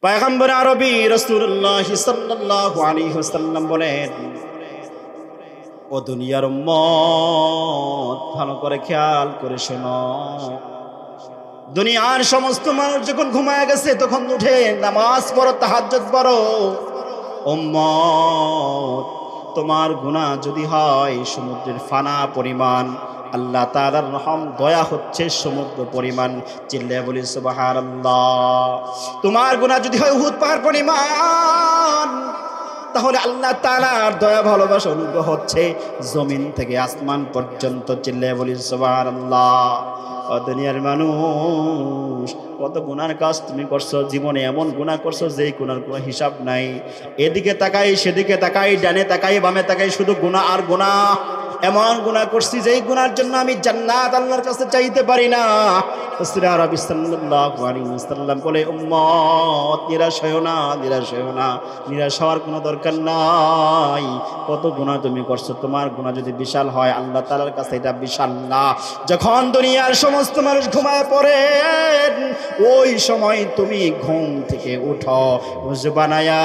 পয়গম্বর আরবি রাসূলুল্লাহ সাল্লাল্লাহু আলাইহি ওয়াসাল্লাম বলেন, ও দুনিয়ার উম্মত, ভালো করে খেয়াল করে শোনো। দুনিয়ার সমস্ত মানুষ যখন ঘুমায় গেছে তখন উঠে নামাজ পড়ো, তাহাজ্জুদ পড়ো। উম্মত, তোমার গুনাহ যদি হয় সমুদ্রের ফানা পরিমাণ, আল্লাহ তাআলার রহম দয়া হচ্ছে সমুদ্র পরিমাণ। চিল্লায়ে বলি সুবহানাল্লাহ। তোমার গুনাহ যদি হয় উহুদ পাহাড় পরিমাণ, তাহলে আল্লাহ তাআলার দয়া ভালোবাসা অনুগ্রহ হচ্ছে জমিন থেকে আসমান পর্যন্ত। চিল্লায়ে বলি সুবহানাল্লাহ। ও দুনিয়ার মানুষ, কত গুনার কাজ তুমি করছো, জীবনে এমন গুনাহ করছো যেই গুনার কোনো হিসাব নাই। এদিকে তাকাই সেদিকে তাকাই, ডানে তাকাই বামে তাকাই, শুধু গুনাহ আর গুনাহ। এমন গুনাহ করছি যেই গুনার জন্য আমি জান্নাত আল্লাহর কাছে চাইতে পারি না। রাসূল আরবি সাল্লাল্লাহু আলাইহি ওয়াসাল্লাম বলে, উম্মত নিরাশ হয়ো না, নিরাশ হয়ো না, নিরাশ হওয়ার কোনো দরকার নাই। কত গুনাহ তুমি করছো, তোমার গুনাহ যদি বিশাল হয় আল্লাহ তাআলার কাছে এটা বিশাল না। যখন দুনিয়ার সমস্ত মানুষ ঘুমায় পড়ে, ওই সময় তুমি ঘুম থেকে উঠো, ওযু বানায়া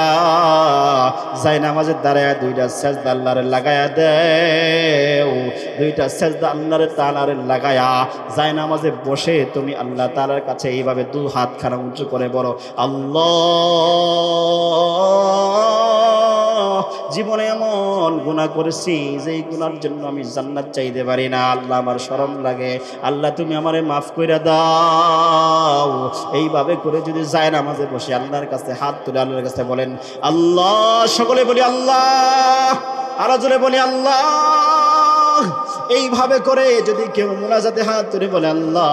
জায়নামাজের দাঁড়ায়া দুইটা সিজদা আল্লাহরে লাগায়া দেও। দুইটা সিজদা আল্লাহর তাআলারে লাগায়া জায়নামাজে বসে তুমি আল্লাহ তাআলার কাছে এইভাবে দুই হাতখানা উঁচু করে বলো, আল্লাহ, জীবনে এমন গুনাহ করেছি যেই গুনার জন্য আমি জান্নাত চাইতে পারি না। আল্লাহ, আমার শরম লাগে, আল্লাহ তুমি আমারে মাফ কইরা দাও। এইভাবে করে যদি জায়নামাজে বসে আল্লাহর কাছে হাত তুলে আল্লাহর কাছে বলেন আল্লাহ, সকলে বলি আল্লাহ, আরো জোরে বলি আল্লাহ। এইভাবে করে যদি কেউ মুনাজাতে হাত তুলে বলে আল্লাহ,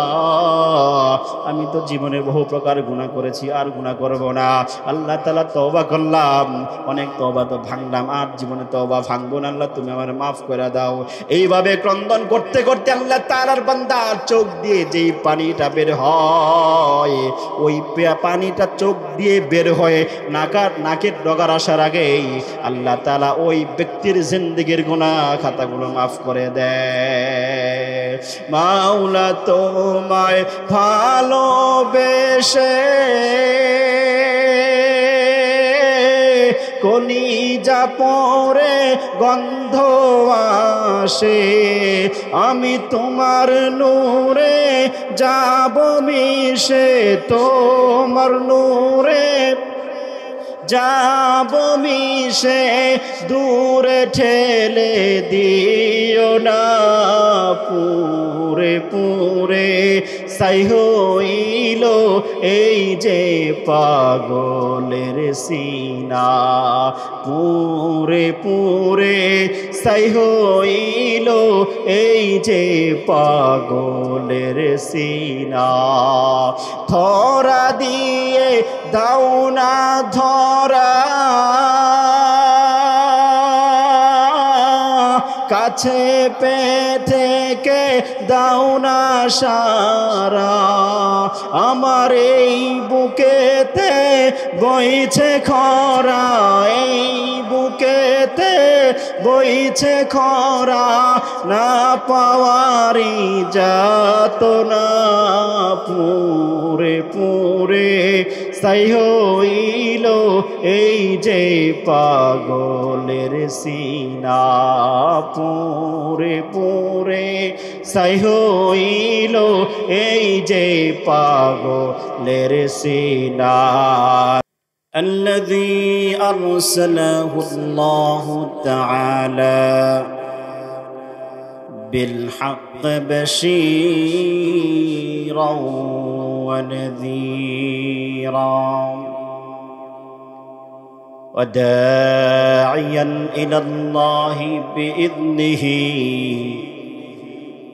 আমি তো জীবনে বহু প্রকার গুনাহ করেছি, আর গুনাহ করব না। আল্লাহ তাআলা, তওবা করলাম, অনেক তওবা তো ভাঙলাম, আর জীবনে তওবা ভাঙবো না। আল্লাহ তুমি আমার মাফ করে দাও। এইভাবে ক্রন্দন করতে করতে আল্লাহ তাআলার বান্দার চোখ দিয়ে যেই পানিটা বের হয়, ওই পানিটা চোখ দিয়ে বের হয়ে নাকের ডগার আসার আগেই আল্লাহ তাআলা ওই ব্যক্তির জিন্দেগীর গুনাহ খাতাগুলো মাফ করে দেয়। মাওলা তোমায় ভালোবেসে কলিজা পরে গন্ধ আসে, আমি তোমার নূরে যাব মিশে, তোমার নূরে যাব মিশে, দূরে ঠেলে দিও না। পুরে পুরে ছাই হইল এই যে পাগলের সিনা, পুরে পুরে ছাই হইল এই যে পাগলের সিনা। ধরা দিয়ে দাও না ধরা, কাছে পেতে দাও না সারা। আমার এই বুকেতে বইছে খরা, এই বুকেতে বইছে খরা, না পাওয়ারি যাতনা। পুরে পুরে ছাই হইল এই যে পাগলের সিনা, পুরে পুরে ছাই হইল এই যে পাগলের সিনা। الذي أرسله الله تعالى بالحق بشيرا ونذيرا وداعيا إلى الله بإذنه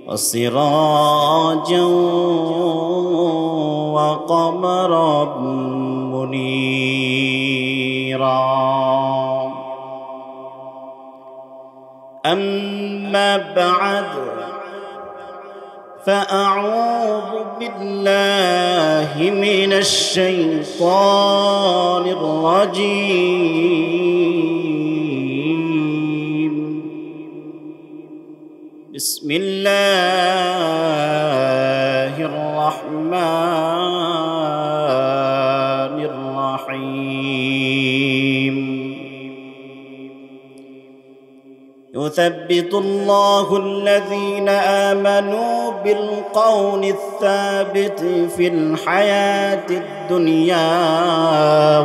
وسراجا وقمرا منيرا. أما بعد، فأعوذ بالله من الشيطان الرجيم. بسم الله الرحمن الرحيم. الرحيم يثبت الله الذين آمنوا بالقول الثابت في الحياة الدنيا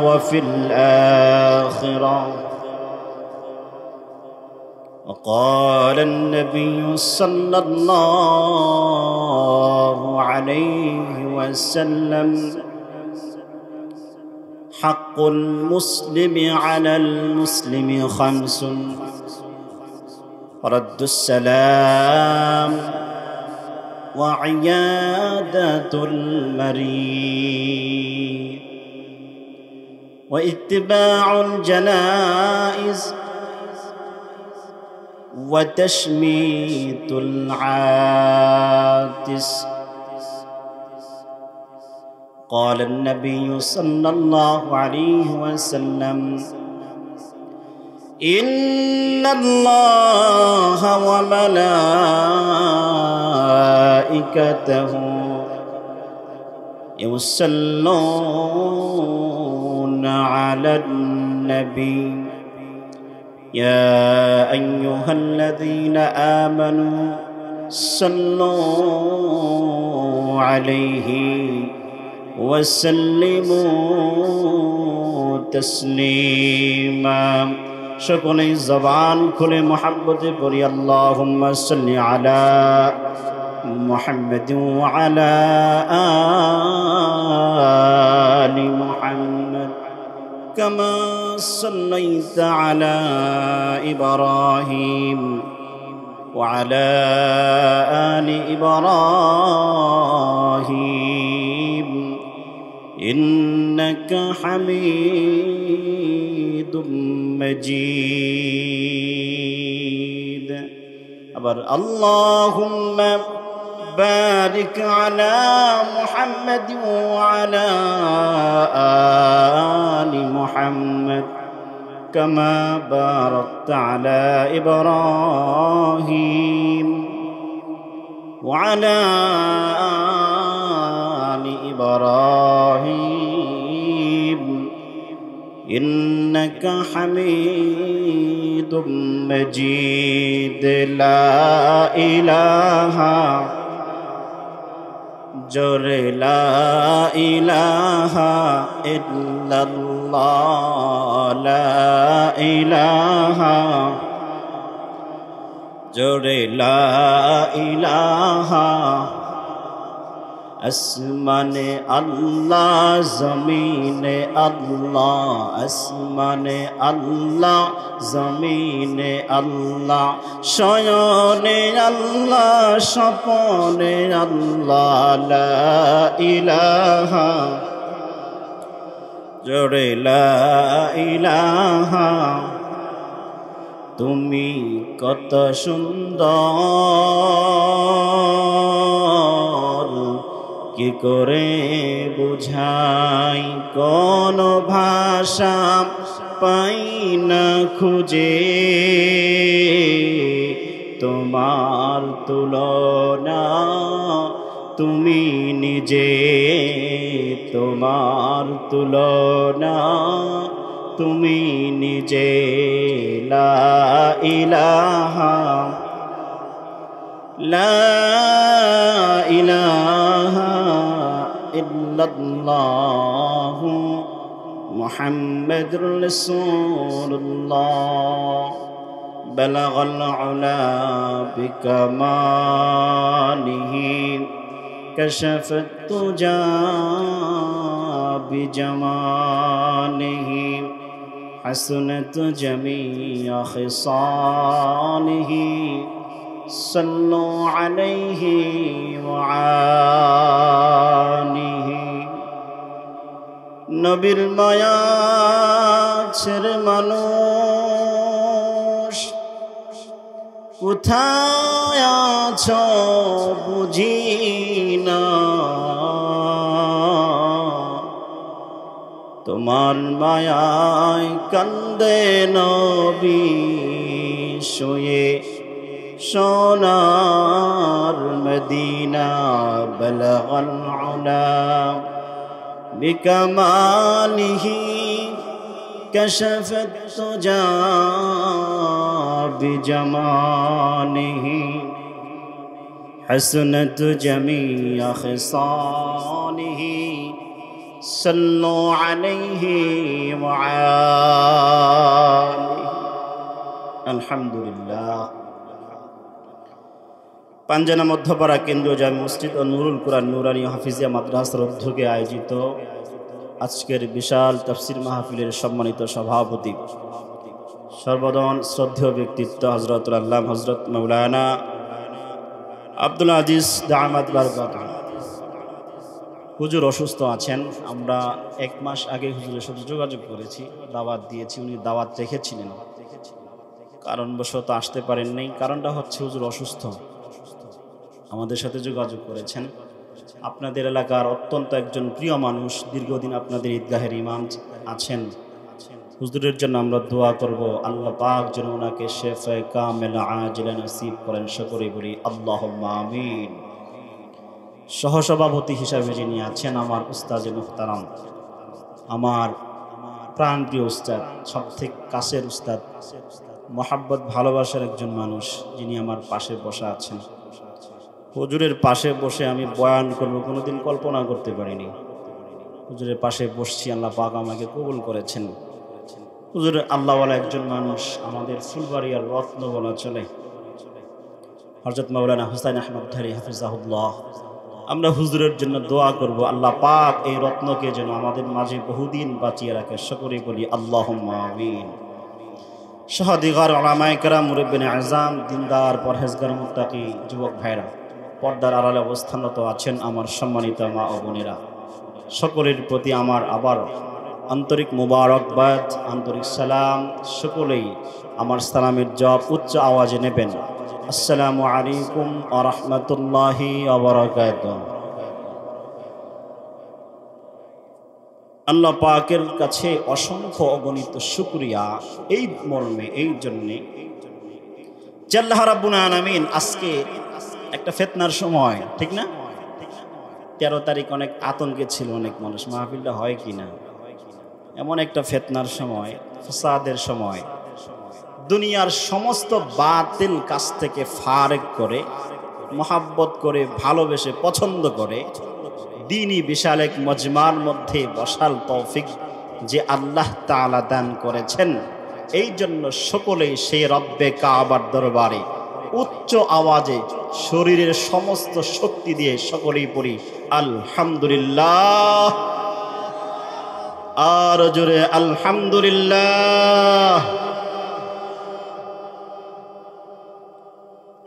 وفي الآخرة. وقال النبي صلى الله عليه وسلم حق المسلم على المسلم 5: رد السلام، وعيادة المريض، واتباع الجنائز، وتشميت العاتس. قال النبي صلى الله عليه وسلم: إن الله وملائكته يصلون على النبي يا أيها الذين آمنوا صلوا عليه وسلموا تسليما। সকলেই জবান খুলে মুহাব্বতে পড়ি আল্লাহুম্মা সাল্লি আলা মুহাম্মাদিন ওয়া আলা আলি মুহাম্মাদ কামা সাল্লাইতা আলা ইব্রাহিম ওয়া আলা আলি ইব্রাহিম ইন্নাকা হামিদুম مجيد। أبر اللهم بارك على محمد وعلى آل محمد كما باركت على إبراهيم وعلى آل إبراهيم إنك حميد مجيد। لا إله جر لا إله إلا الله لا إله جر لا إله আসমানে আল্লাহ জমিনে আল্লাহ আসমানে আল্লাহ জমিনে আল্লাহ শয়নে আল্লাহ স্বপনে আল্লাহ লা ইলাহা জোরে লা ইলাহা। তুমি কত সুন্দর কি করে বুঝাই কোন ভাষা পাই না খুঁজে তোমার তুলনা তুমি নিজে তোমার তুলনা তুমি নিজে লা ইলাহা লা ইলাহা ইল্লাল্লাহ মুহাম্মাদুর রাসূলুল্লাহ বালাগাল উলা বিকামালিহি কাশাফাত তুজা বিজামালিহি হাসনাত জামিআ খিসালিহি সাল্লু আলাইহি ওয়া আলিহি। নবীর মায়া ছেড়ে মানুষ কোথায় আছো বুঝি না, তোমার মায়ায় কান্দে নবী শুয়ে সোনার মদিনা বালাগাল উলা বিকামালিহি كشف الدجى بجماله حسنت جميع خصاله صلوا عليه وآله الحمد لله পাঞ্জানা মধ্যপাড়া কেন্দ্রীয় জামে মসজিদ ও নুরুল কুরআন নুরানী হাফিজিয়া মাদ্রাসার উদ্যোগে আয়োজিত আজকের বিশাল তাফসীর মাহফিলের সম্মানিত সভাপতি সর্বজন শ্রদ্ধেয় ব্যক্তিত্ব হযরতুল আল্লামা হযরত মাওলানা আব্দুল আজিজ দামাত বারকাতুহু হুজুর অসুস্থ আছেন। আমরা এক মাস আগে হুজুরের সাথে যোগাযোগ করেছি, দাওয়াত দিয়েছি, উনি দাওয়াত রেখেছিলেন, কারণবশত আসতে পারেন নাই। কারণটা হচ্ছে হুজুর অসুস্থ। আমাদের সাথে যোগাযোগ করেছেন। আপনাদের এলাকার অত্যন্ত একজন প্রিয় মানুষ, দীর্ঘদিন আপনাদের ঈদগাহের ইমাম আছেন। হুজুরের জন্য আমরা দোয়া করব, আল্লাহ পাক যেন ওনাকে শেফে কামেল আজিলা নসিব করেন। সকলে বলি আল্লাহুম্মা আমিন। সহসভাপতি হিসাবে যিনি আছেন আমার উস্তাদ মুহতারাম, আমার প্রাণপ্রিয় উস্তাদ, সবথেকে কাছের উস্তাদ, মহাব্বত ভালোবাসার একজন মানুষ, যিনি আমার পাশে বসা আছেন। হুজুরের পাশে বসে আমি বয়ান করব কোনোদিন কল্পনা করতে পারিনি। হুজুরের পাশে বসছি, আল্লাহ পাক আমাকে কবুল করেছেন। হুজুরের আল্লাহওয়ালা একজন মানুষ, আমাদের ফুলবাড়িয়ার রত্ন বলা চলে, হযরত মাওলানা হুসাইন আহমদ ধারী হাফিজাহুল্লাহ। আমরা হুজুরের জন্য দোয়া করব, আল্লাহ পাক এই রত্নকে যেন আমাদের মাঝে বহুদিন বাঁচিয়ে রাখে। সকলে বলি আল্লাহুম্মা আমিন। শাহদিগার উলামায়ে কেরাম, মুরব্বিনে আযম, দিনদার পরহেজগার মুত্তাকি যুবক ভাইরা, পর্দার আড়ালে অবস্থানরত আছেন আমার সম্মানিত মা ও বোনেরা, সকলের প্রতি আমার আবার আন্তরিক মুবারকবাদ, আন্তরিক সালাম। সকলেই আমার সালামের জব উচ্চ আওয়াজে নেবেন। আসসালামু আলাইকুম ওয়া রাহমাতুল্লাহি ওয়া বারাকাতুহু। আল্লাহ পাকের কাছে অসংখ্য অগণিত শুকরিয়া এই মর্মে, এই জন্যে যে আল্লাহ রাব্বুল আলামিন আজকে একটা ফিতনার সময়, ঠিক না? 13 তারিখ অনেক আতঙ্কে ছিল অনেক মানুষ, মাহফিলটা হয় কিনা। এমন একটা ফিতনার সময়, ফাসাদের সময়, দুনিয়ার সমস্ত বাতিল কাজ থেকে ফারেক করে, মহাব্বত করে, ভালোবেসে, পছন্দ করে দ্বীনি বিশাল এক মজমার মধ্যে বসার তৌফিক যে আল্লাহ তাআলা দান করেছেন, এই জন্য সকলেই সেই রব্বে কাবার দরবারে উচ্চ আওয়াজে শরীরের সমস্ত শক্তি দিয়ে সকলেই পড়ি আলহামদুলিল্লাহ। আর জোরে আলহামদুলিল্লাহ।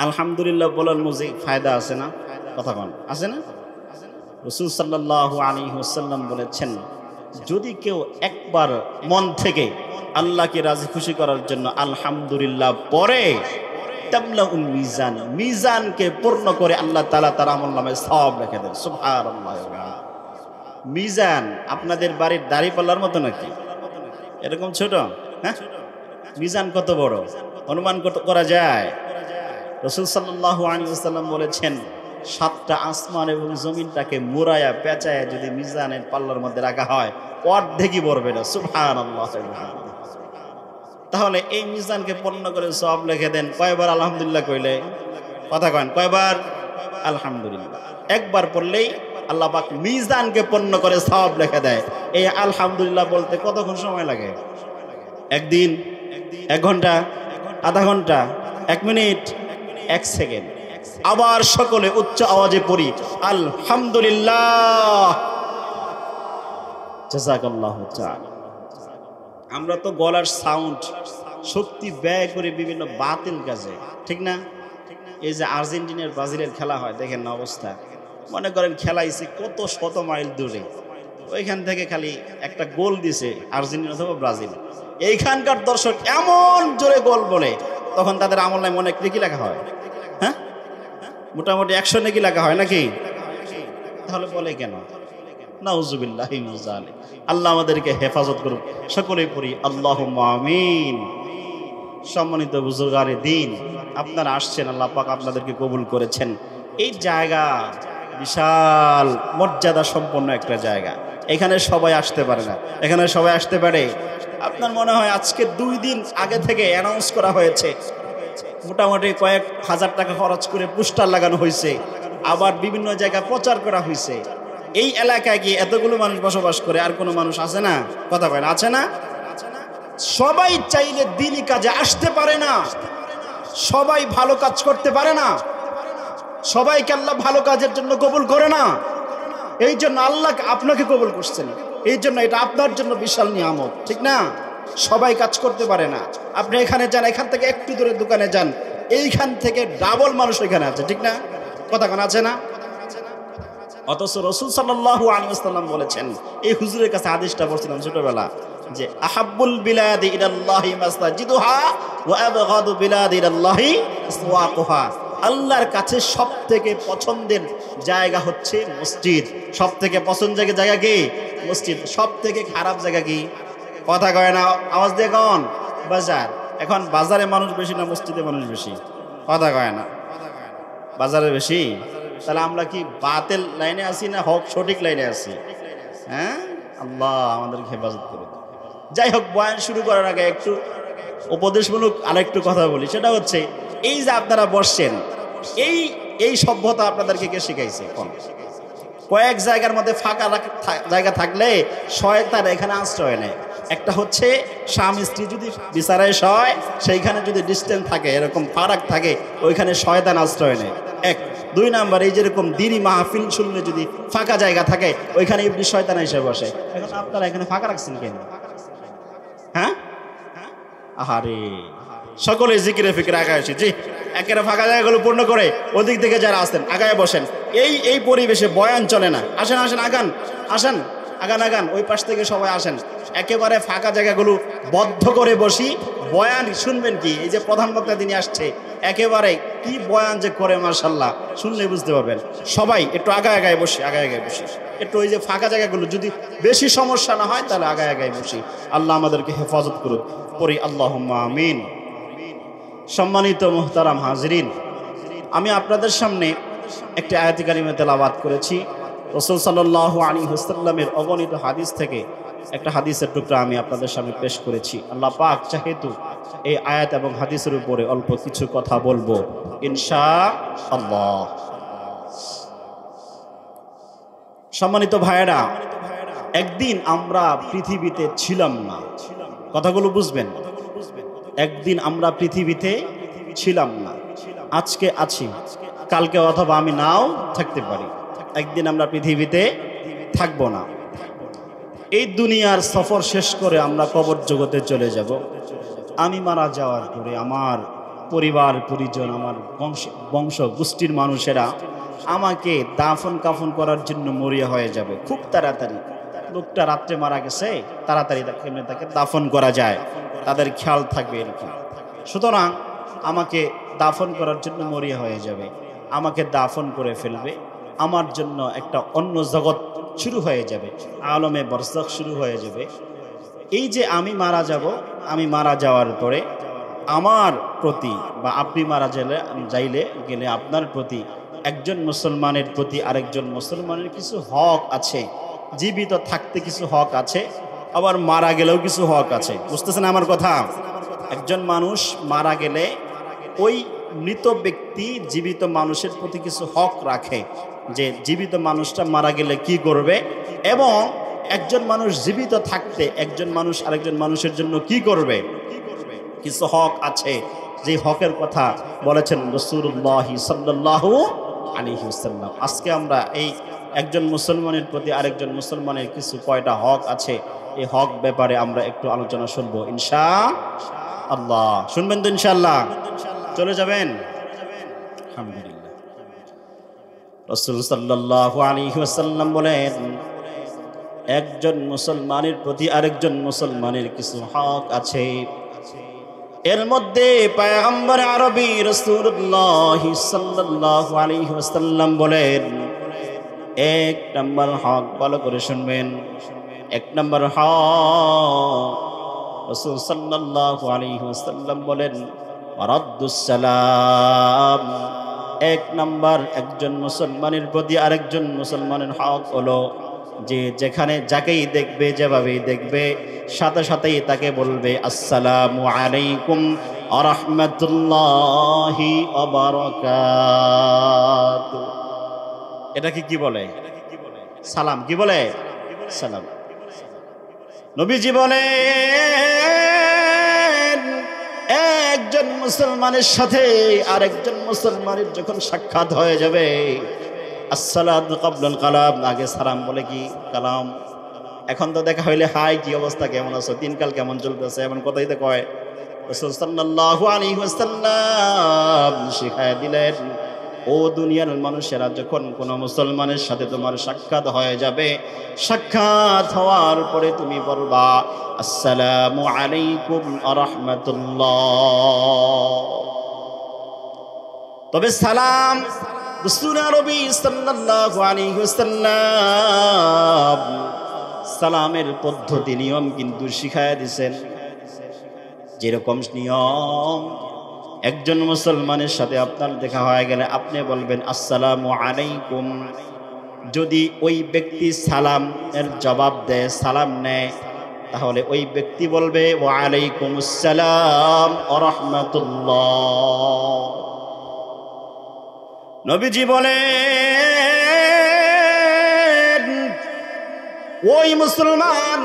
আলহামদুলিল্লাহ বলার মধ্যে ফায়দা আছে না? কথা বল, আছে না? রাসূল সাল্লাল্লাহু আলাইহি ওয়াসাল্লাম বলেছেন, যদি কেউ একবার মন থেকে আল্লাহকে রাজি খুশি করার জন্য আলহামদুলিল্লাহ পড়ে, তামলাউল মিজান, মিজানকে পূর্ণ করে আল্লাহ তাআলা তার আমলনামায় সওয়াব রেখে দেন। সুবহানাল্লাহ। মিজান আপনাদের বাড়ির দাড়িপাল্লার মতো নাকি? এরকম ছোট? হ্যাঁ, মিজান কত বড় অনুমান করা যায়? রাসূল সাল্লাল্লাহু আলাইহি ওয়াসাল্লাম বলেছেন, 7টা আসমান এবং জমিনটাকে মুড়ায়া পেঁচায়া যদি মিজানের পাল্লার মধ্যে রাখা হয়, অর্ধেকই পড়বে না। সুবহানাল্লাহ। তাহলে এই মিজানকে পূর্ণ করে সওয়াব লিখে দেন। কয়বার আলহামদুলিল্লাহ কইলে? কথা কন, কয়বার আলহামদুলিল্লাহ? একবার পড়লেই আল্লাহ পাক মিজানকে পূর্ণ করে সওয়াব লিখে দেয়। এই আলহামদুলিল্লাহ বলতে কতক্ষণ সময় লাগে? একদিন, 1 ঘন্টা, আধা ঘন্টা, 1 মিনিট, 1 সেকেন্ড। আবার সকলে উচ্চ আওয়াজে পড়ি আলহামদুলিল্লাহ। জাযাকাল্লাহু তাআলা। আমরা তো গলার সাউন্ড শক্তি ব্যয় করে বিভিন্ন বাতিল কাজে, ঠিক না? এই যে আর্জেন্টিনার ব্রাজিলের খেলা হয়, দেখেন না অবস্থা। মনে করেন খেলাইছে কত শত মাইল দূরে, ওইখান থেকে খালি একটা গোল দিছে আর্জেন্টিনা অথবা ব্রাজিল, এইখানকার দর্শক এমন জোরে গোল বলে, তখন তাদের আমলনামায় মনে কি লেখা হয়? হ্যাঁ, মোটামুটি 100 নাকি লেখা হয় নাকি? তাহলে বলে কেন? নাউজুবিল্লাহি মিন যালিক। আল্লাহ আমাদেরকে হেফাজত করুন। সকলেই পড়ি আল্লাহুম্মা আমিন। সম্মানিত বুজুর্গারে দিন, আপনারা আসছেন, আল্লাহ পাক আপনাদেরকে কবুল করেছেন। এই জায়গা বিশাল মর্যাদা সম্পন্ন একটা জায়গা। এখানে সবাই আসতে পারে না। এখানে সবাই আসতে পারে? আপনার মনে হয় আজকে 2 দিন আগে থেকে অ্যানাউন্স করা হয়েছে, মোটামুটি কয়েক হাজার টাকা খরচ করে পোস্টার লাগানো হয়েছে, আবার বিভিন্ন জায়গায় প্রচার করা হয়েছে। এই এলাকায় কি এতগুলো মানুষ বসবাস করে? আর কোনো মানুষ আছে না? কথা বলেন, আছে না? সবাই চাইলে দিনই কাজে আসতে পারে না, সবাই ভালো কাজ করতে পারে না, সবাইকে আল্লাহ ভালো কাজের জন্য কবুল করে না। এই জন্য আল্লাহ আপনাকে কবুল করছেন, এই জন্য এটা আপনার জন্য বিশাল নিয়ামত, ঠিক না? সবাই কাজ করতে পারে না। আপনি এখানে যান, এখান থেকে একটু দূরে দোকানে যান, এইখান থেকে ডাবল মানুষ এখানে আছে, ঠিক না? কথা কোন আছে না? অথচ রাসূল সাল্লাল্লাহু আলাইহি ওয়াসাল্লাম বলেছেন, এই হুজুরের কাছে হাদিসটা পড়ছিলাম ছোটবেলা, যে আহাব্বুল বিলাদি ইলাল্লাহি মাসজিদুহা ওয়া আবগাদু বিলাদি ইলাল্লাহি আসওয়াকুহা। আল্লাহর কাছে সবথেকে পছন্দের জায়গা হচ্ছে মসজিদ। সবথেকে পছন্দের জায়গা কি? মসজিদ। সবথেকে খারাপ জায়গা কি? কথা কয় না, আওয়াজ দিয়ে কন। বাজার। এখন বাজারে মানুষ বেশি না মসজিদে মানুষ বেশি? কথা কয় না, বাজারে বেশি। তাহলে আমরা কি বাতিল লাইনে আছি না হক সঠিক লাইনে আছি? হ্যাঁ, আল্লাহ আমাদেরকে হেফাজত করুন। যাই হোক, বয়ান শুরু করার আগে একটু উপদেশমূলক আরেকটু কথা বলি। সেটা হচ্ছে, এই যে আপনারা বসছেন, এই সভ্যতা আপনাদেরকে কে শিখাইছে? কয়েক জায়গার মধ্যে ফাঁকা জায়গা থাকলে শয়তান এখানে আশ্রয় নেয়। একটা হচ্ছে স্বামী স্ত্রী যদি বিচারে শয়, সেইখানে যদি ডিস্টেন্স থাকে, এরকম ফারাক থাকে, ওইখানে শয়তান আশ্রয় নেয়। 1 2 নাম্বার, এই যেরকম দিনী মাহফিল শুনলে যদি ফাঁকা জায়গা থাকে, ওইখানে ইবলিস শয়তান এসে বসে। এখন আপনারা এখানে ফাঁকা রাখছেন কেন? হ্যাঁ, আহারে, সকলে জিকিরে ফিকিরে আগায় আসে। জি, একেবারে ফাঁকা জায়গাগুলো পূর্ণ করে ওদিক থেকে যারা আসেন আগায় বসেন। এই পরিবেশে বয়ান চলে না। আসেন আসেন, আগান, আসেন, আগান, ওই পাশ থেকে সবাই আসেন। একেবারে ফাঁকা জায়গাগুলো বদ্ধ করে বসি, বয়ান শুনবেন কি? এই যে প্রধান বক্তা তিনি আসছে, একেবারে কি বয়ান যে করে, মাশাআল্লাহ, শুনলে বুঝতে পারবেন। সবাই একটু আগায় বসি, একটু ওই যে ফাঁকা জায়গাগুলো যদি বেশি সমস্যা না হয়, তাহলে আগায় বসি। আল্লাহ আমাদেরকে হেফাজত করুন, পড়ি আল্লাহুম্মা আমিন। সম্মানিত মুহতারাম হাজরিন, আমি আপনাদের সামনে একটি আয়াতে কারিমা তেলাওয়াত করেছি। রাসূল সাল্লাল্লাহু আলাইহি ওয়াসাল্লামের অগণিত হাদিস থেকে একটা হাদিসের টুকরা আমি আপনাদের সামনে পেশ করেছি। আল্লাহ পাক চাহেতু এই আয়াত এবং হাদিসের উপরে অল্প কিছু কথা বলবো ইনশাআল্লাহ। সম্মানিত ভাইয়েরা, একদিন আমরা পৃথিবীতে ছিলাম না। কথাগুলো বুঝবেন। একদিন আমরা পৃথিবীতে ছিলাম না, আজকে আছি, কালকে অথবা আমি নাও থাকতে পারি। একদিন আমরা পৃথিবীতে থাকবো না। এই দুনিয়ার সফর শেষ করে আমরা কবর জগতে চলে যাব। আমি মারা যাওয়ার পরে আমার পরিবার পরিজন, আমার বংশ গোষ্ঠীর মানুষেরা আমাকে দাফন কাফন করার জন্য মরিয়া হয়ে যাবে খুব তাড়াতাড়ি। লোকটা রাত্রে মারা গেছে, তাড়াতাড়ি তাকে দাফন করা যায়, তাদের খেয়াল থাকবে এরকম। সুতরাং আমাকে দাফন করার জন্য মরিয়া হয়ে যাবে, আমাকে দাফন করে ফেলবে। আমার জন্য একটা অন্য জগৎ শুরু হয়ে যাবে, আলমে বরজখ শুরু হয়ে যাবে। এই যে আমি মারা যাব, আমি মারা যাওয়ার পরে আমার প্রতি বা আপনি মারা গেলে আপনার প্রতি, একজন মুসলমানের প্রতি আরেকজন মুসলমানের কিছু হক আছে। জীবিত থাকতে কিছু হক আছে, আবার মারা গেলেও কিছু হক আছে। বুঝতেছেন আমার কথা? একজন মানুষ মারা গেলে ওই মৃত ব্যক্তি জীবিত মানুষের প্রতি কিছু হক রাখে, যে জীবিত মানুষটা মারা গেলে কি করবে, এবং একজন মানুষ জীবিত থাকতে একজন মানুষ আরেকজন মানুষের জন্য কি করবে, কিছু হক আছে। যে হকের কথা বলেছেন রাসূলুল্লাহ সাল্লাল্লাহু আলাইহি ওয়াসাল্লাম। আজকে আমরা এই একজন মুসলমানের প্রতি আরেকজন মুসলমানের কিছু কয়টা হক আছে, এই হক ব্যাপারে আমরা একটু আলোচনা শুনবো ইনশাআল্লাহ। শুনবেন তো ইনশাআল্লাহ? চলে যাবেন? আলহামদুলিল্লাহ। রাসূল সাল্লাল্লাহু আলাইহি ওয়াসাল্লাম বলেন, একজন মুসলমানের প্রতি আরেকজন মুসলমানের কিছু হক আছে। এর মধ্যে পয়গম্বর আরবি রাসূলুল্লাহ সাল্লাল্লাহু আলাইহি ওয়াসাল্লাম বলেন, 1 নম্বর হক, ভালো করে শুনবেন। 1 নম্বর হক, রাসূল সাল্লাল্লাহু আলাইহি ওয়াসাল্লাম বলেন, রাদ্দুস সালাম। 1 নম্বর একজন মুসলমানের প্রতি আরেকজন মুসলমানের হক হলো যে যেখানে যাকেই দেখবে যেভাবেই দেখবে সাথে সাথেই তাকে বলবে আসসালামু আলাইকুম ওয়া রাহমাতুল্লাহি ওয়া বারাকাতুহু। এটাকে কি বলে? সালাম। কি বলে? সালাম। নবীজি বলেন একজন মুসলমানের সাথে আরেকজন মুসলমানের যখন সাক্ষাৎ হয়ে যাবে, আসসালাতু ক্বাবলাল কালাম, আগে সালাম বলে কি কালাম। এখন তো দেখা হইলে হাই কি অবস্থা, কেমন আছো, দিনকাল কেমন চলতেছে, এমন কথাই তো কয়। রাসূল সাল্লাল্লাহু আলাইহি ওয়াসাল্লাম শিখায় দিলেন, ও দুনিয়ার মানুষেরা, যখন কোন মুসলমানের সাথে তোমার সাক্ষাৎ হয়ে যাবে, সাক্ষাৎ হওয়ার পরে তুমি বলবা আসসালামু আলাইকুম ওয়া রাহমাতুল্লাহ। তবে সালাম রাসূল আরবি সাল্লাল্লাহু আলাইহি ওয়াসাল্লাম সালামের পদ্ধতি নিয়ম কিন্তু শিখায়া দিয়েছেন। যেরকম নিয়ম, একজন মুসলমানের সাথে আপনার দেখা হয়ে গেলে আপনি বলবেন আসসালামু আলাইকুম। যদি ওই ব্যক্তি সালামের জবাব দেয়, সালাম নেয়, তাহলে ওই ব্যক্তি বলবে ওয়া আলাইকুমুস সালাম ওয়া রাহমাতুল্লাহ। নবীজি বলেন ওই মুসলমান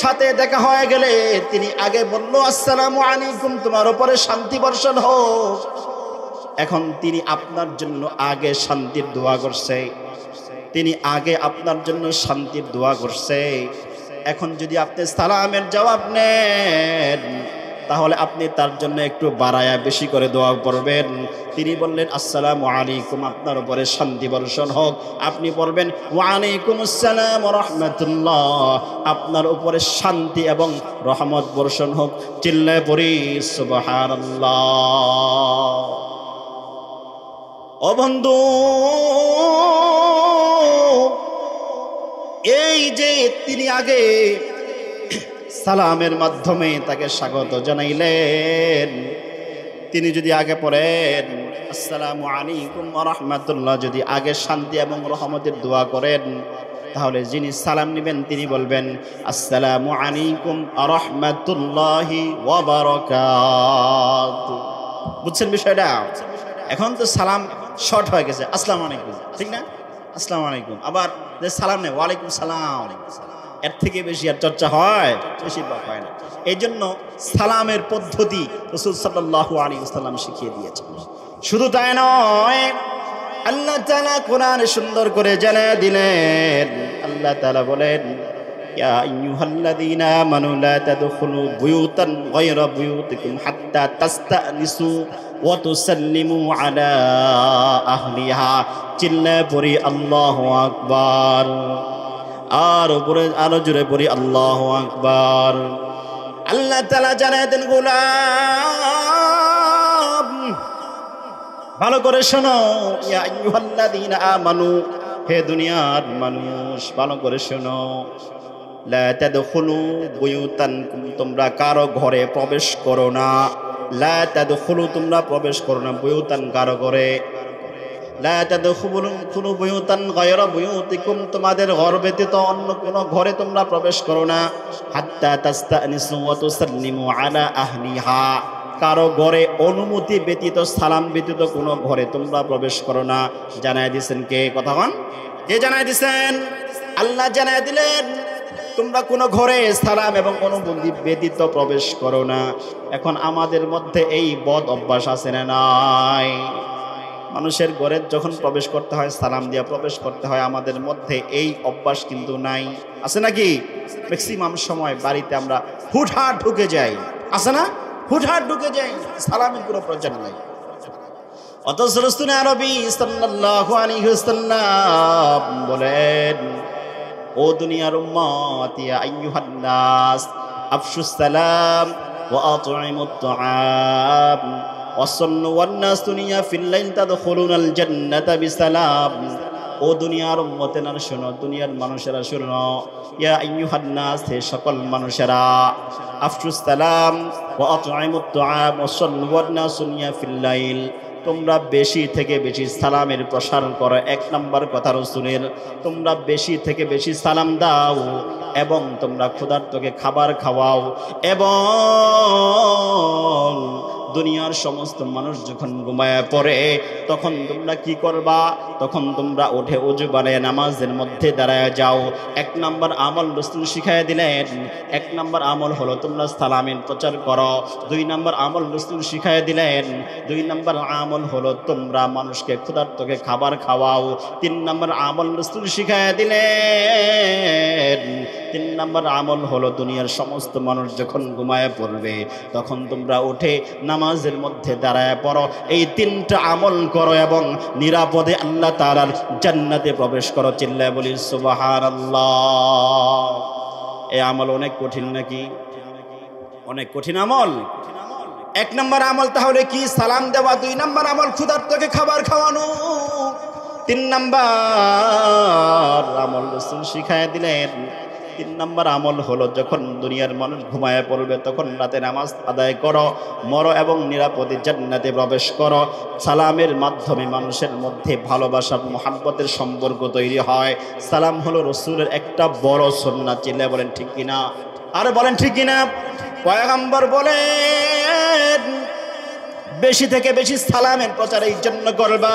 সাথে দেখা হয়ে গেলে তিনি আগে বলল আসসালামু আলাইকুম, তোমার উপরে শান্তি বর্ষণ হোক। এখন তিনি আপনার জন্য আগে শান্তির দোয়া করছে, তিনি আগে আপনার জন্য শান্তির দোয়া করছে। এখন যদি আপনি সালামের জবাব নেন, তাহলে আপনি তার জন্য একটু বাড়ায়া বেশি করে দোয়া করবেন। তিনি বললেন আসসালামু আলাইকুম, আপনার উপরে শান্তি বর্ষণ হোক। আপনি বলবেন ওয়া আলাইকুমুস সালাম ওয়া রাহমাতুল্লাহ, আপনার উপরে শান্তি এবং রহমত বর্ষণ হোক। চিল্লায়ে পড়ি সুবহানাল্লাহ। ও বন্ধু, এই যে তিনি আগে সালামের মাধ্যমে তাকে স্বাগত জানাইলেন, তিনি যদি আগে পড়েন আসসালামু আলাইকুম ওয়া রাহমাতুল্লাহ, যদি আগে শান্তি এবং রহমতের দোয়া করেন, তাহলে যিনি সালাম নেবেন তিনি বলবেন আসসালামু আলাইকুম ওয়া রাহমাতুল্লাহি ওয়া বারাকাতুহু। বুঝছেন বিষয়টা? এখন তো সালাম শর্ট হয়ে গেছে, আসসালামু আলাইকুম, ঠিক না? আসসালামু আলাইকুম, আবার যে সালাম নেই ওয়ালাইকুম সালাম, এর থেকে বেশি আর চর্চা হয়? বেশিরভাগ হয় না। এই জন্য সালামের পদ্ধতি রাসূল সাল্লাল্লাহু আলাইহি ওয়াসাল্লাম শিখিয়ে দিয়েছেন। শুধু তাই নয়, আল্লাহ তাআলা কোরআনে সুন্দর করে জানিয়ে দিলেন। আল্লাহ তাআলা বলেন ইয়া আইয়ুহাল্লাযীনা আমানু লা তাদখুলু বুয়ুতান গায়রা বুয়ুতিকুম হাত্তা তাস্তানিসু ওয়া তুসাল্লিমু আলা আহলিহা। চিল্লায়ে পড়ি আল্লাহু আকবার। আর উপরে আরো জোরে পড়ি আল্লাহু আকবার। আল্লাহ তাআলা জানায় দেন, গোলাম ভালো করে শোনো, ইয়া আইয়ুহাল্লাযীনা আমানু, হে দুনিয়ার মানুষ ভালো করে শোনো, লা তাদখুলু বুয়ুতান, তোমরা কারো ঘরে প্রবেশ করো না। লা তাদখুলু, তোমরা প্রবেশ করো না, বুয়ুতান কারো ঘরে। লা তাদখুলু বুয়ুতান গায়রা বুয়ুতিকুম, তোমাদের ঘর ব্যতীত অন্য কোনো ঘরে তোমরা প্রবেশ করো না। হাত্তা তাস্তানিসু ওয়া তুসাল্লিমু আলা আহলিহা, কারো ঘরে অনুমতি ব্যতীত, সালাম ব্যতীত কোনো ঘরে তোমরা প্রবেশ করো না। জানায় দিয়েছেন কে? কথা বল, কে জানায় দিয়েছেন? আল্লাহ জানায় দিলেন, তোমরা কোনো ঘরে সালাম এবং অনুমতি ব্যতীত প্রবেশ করো না। এখন আমাদের মধ্যে এই বদ অভ্যাস আছে না নাই? মানুষের ঘরে যখন প্রবেশ করতে হয় সালাম দিয়া প্রবেশ করতে হয়, আমাদের মধ্যে এই অভ্যাস কিন্তু নাই। আছে নাকি? ম্যাক্সিমাম সময় বাড়িতে আমরা হুটহাট ঢুকে যাই, আছে না? হুটহাট ঢুকে যাই, সালামের কোনো প্রয়োজন নাই। অথচ রাসূল আরবি সাল্লাল্লাহু আলাইহি ওয়াসাল্লাম বলেন, ও দুনিয়ার উম্মত, ইয়া আইয়ুহান নাস আফশুস সালাম ওয়া আত'ইমুত তুআম ওয়াসাল্লু ওয়ান নাস দুনিয়া ফিল লাইল তাদখুলুনাল জান্নাতা বিসালাম। ও দুনিয়ার উম্মতেরা শোনো, দুনিয়ার মানুষেরা শোনো, ইয়া আইয়ুহান নাস, হে সকল মানুষেরা, আফশুস সালাম ওয়া আত'ইমুত তুআম ওয়াসাল্লু ওয়ান নাস দুনিয়া ফিল লাইল, তোমরা বেশি থেকে বেশি সালামের প্রসার করো। এক নম্বর কথা রাসূলের, তোমরা বেশি থেকে বেশি সালাম দাও এবং তোমরা ক্ষুধার্তকে খাবার খাওয়াও। এবং দুনিয়ার সমস্ত মানুষ যখন ঘুমায় পড়ে তখন তোমরা কি করবা? তখন তোমরা উঠে ওযু বানিয়ে নামাজের মধ্যে দাঁড়ায় যাও। এক নম্বর আমল রাসূল শিখাইয়া দিলেন। এক নম্বর আমল হলো তোমরা সালামের প্রচার করো। দুই নম্বর আমল রাসূল শিখাইয়া দিলেন। দুই নম্বর আমল হলো তোমরা মানুষকে ক্ষুধার্তকে খাবার খাওয়াও। তিন নম্বর আমল রাসূল শিখাইয়া দিলেন। তিন নম্বর আমল হলো দুনিয়ার সমস্ত মানুষ যখন ঘুমায় পড়বে তখন তোমরা উঠে নামাজের মধ্যে দাঁড়ায় পড়ো। এই তিনটা আমল করো এবং নিরাপদে আল্লাহ তাআলার জান্নাতে প্রবেশ করো। চিল্লায় বলি সুবহানাল্লাহ। এই আমল অনেক কঠিন নাকি? অনেক কঠিন আমল। এক নম্বর আমল তাহলে কি? সালাম দেওয়া। দুই নম্বর আমল ক্ষুধার্তকে খাবার খাওয়ানো। তিন নম্বর আমল রাসূল শিখায় দিলেন। তিন নম্বর আমল হলো যখন দুনিয়ার মানুষ ঘুমায় পড়বে তখন রাতে নামাজ আদায় করো, মরো এবং নিরাপদে জান্নাতে প্রবেশ করো। সালামের মাধ্যমে মানুষের মধ্যে ভালোবাসার মুহাব্বতের সম্পর্ক তৈরি হয়। সালাম হলো রাসূলের একটা বড় সুন্নাত। চিল্লায় বলেন ঠিক কিনা? আর বলেন ঠিক কিনা? পয়গম্বর বলেন বেশি থেকে বেশি সালামের প্রচার এই জন্য করবা,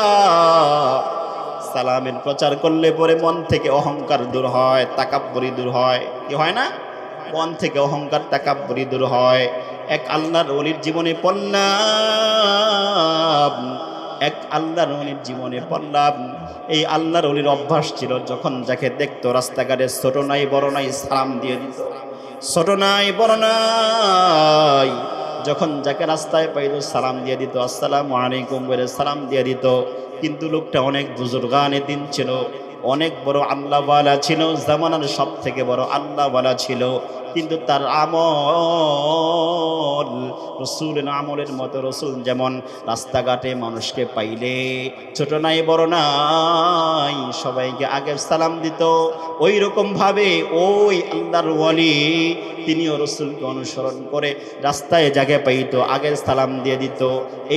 সালামের প্রচার করলে পরে মন থেকে অহংকার দূর হয়, তাকাব্বুরি দূর হয়। কি হয় না? মন থেকে অহংকার তাকাব্বুরি দূর হয়। এক আল্লাহর ওলির জীবনে পড়লাম, এক আল্লাহর ওলির জীবনে পড়লাম, এই আল্লাহর ওলির অভ্যাস ছিল যখন যাকে দেখতো রাস্তাঘাটে ছোট নাই বড় নাই সালাম দিয়ে দিত। ছোট নাই বড় নাই, যখন যাকে রাস্তায় পাইল সালাম দিয়ে দিত, আসসালামু আলাইকুম বলে সালাম দিয়ে দিত। কিন্তু লোকটা অনেক বুজুর্গানে দিন ছিল, অনেক বড় আল্লাহওয়ালা ছিল, জামানার সব থেকে বড় আল্লাহওয়ালা ছিল। কিন্তু তার আমল রাসূলের আমলের মতো। রাসূল যেমন রাস্তাঘাটে মানুষকে পাইলে ছোট নাই বড় নাই সবাইকে আগে সালাম দিত, ওই রকম ভাবে ওই আল্লাহর ওয়ালি তিনিও রাসূলকে অনুসরণ করে রাস্তায় জায়গা পাইতো আগে সালাম দিয়ে দিত।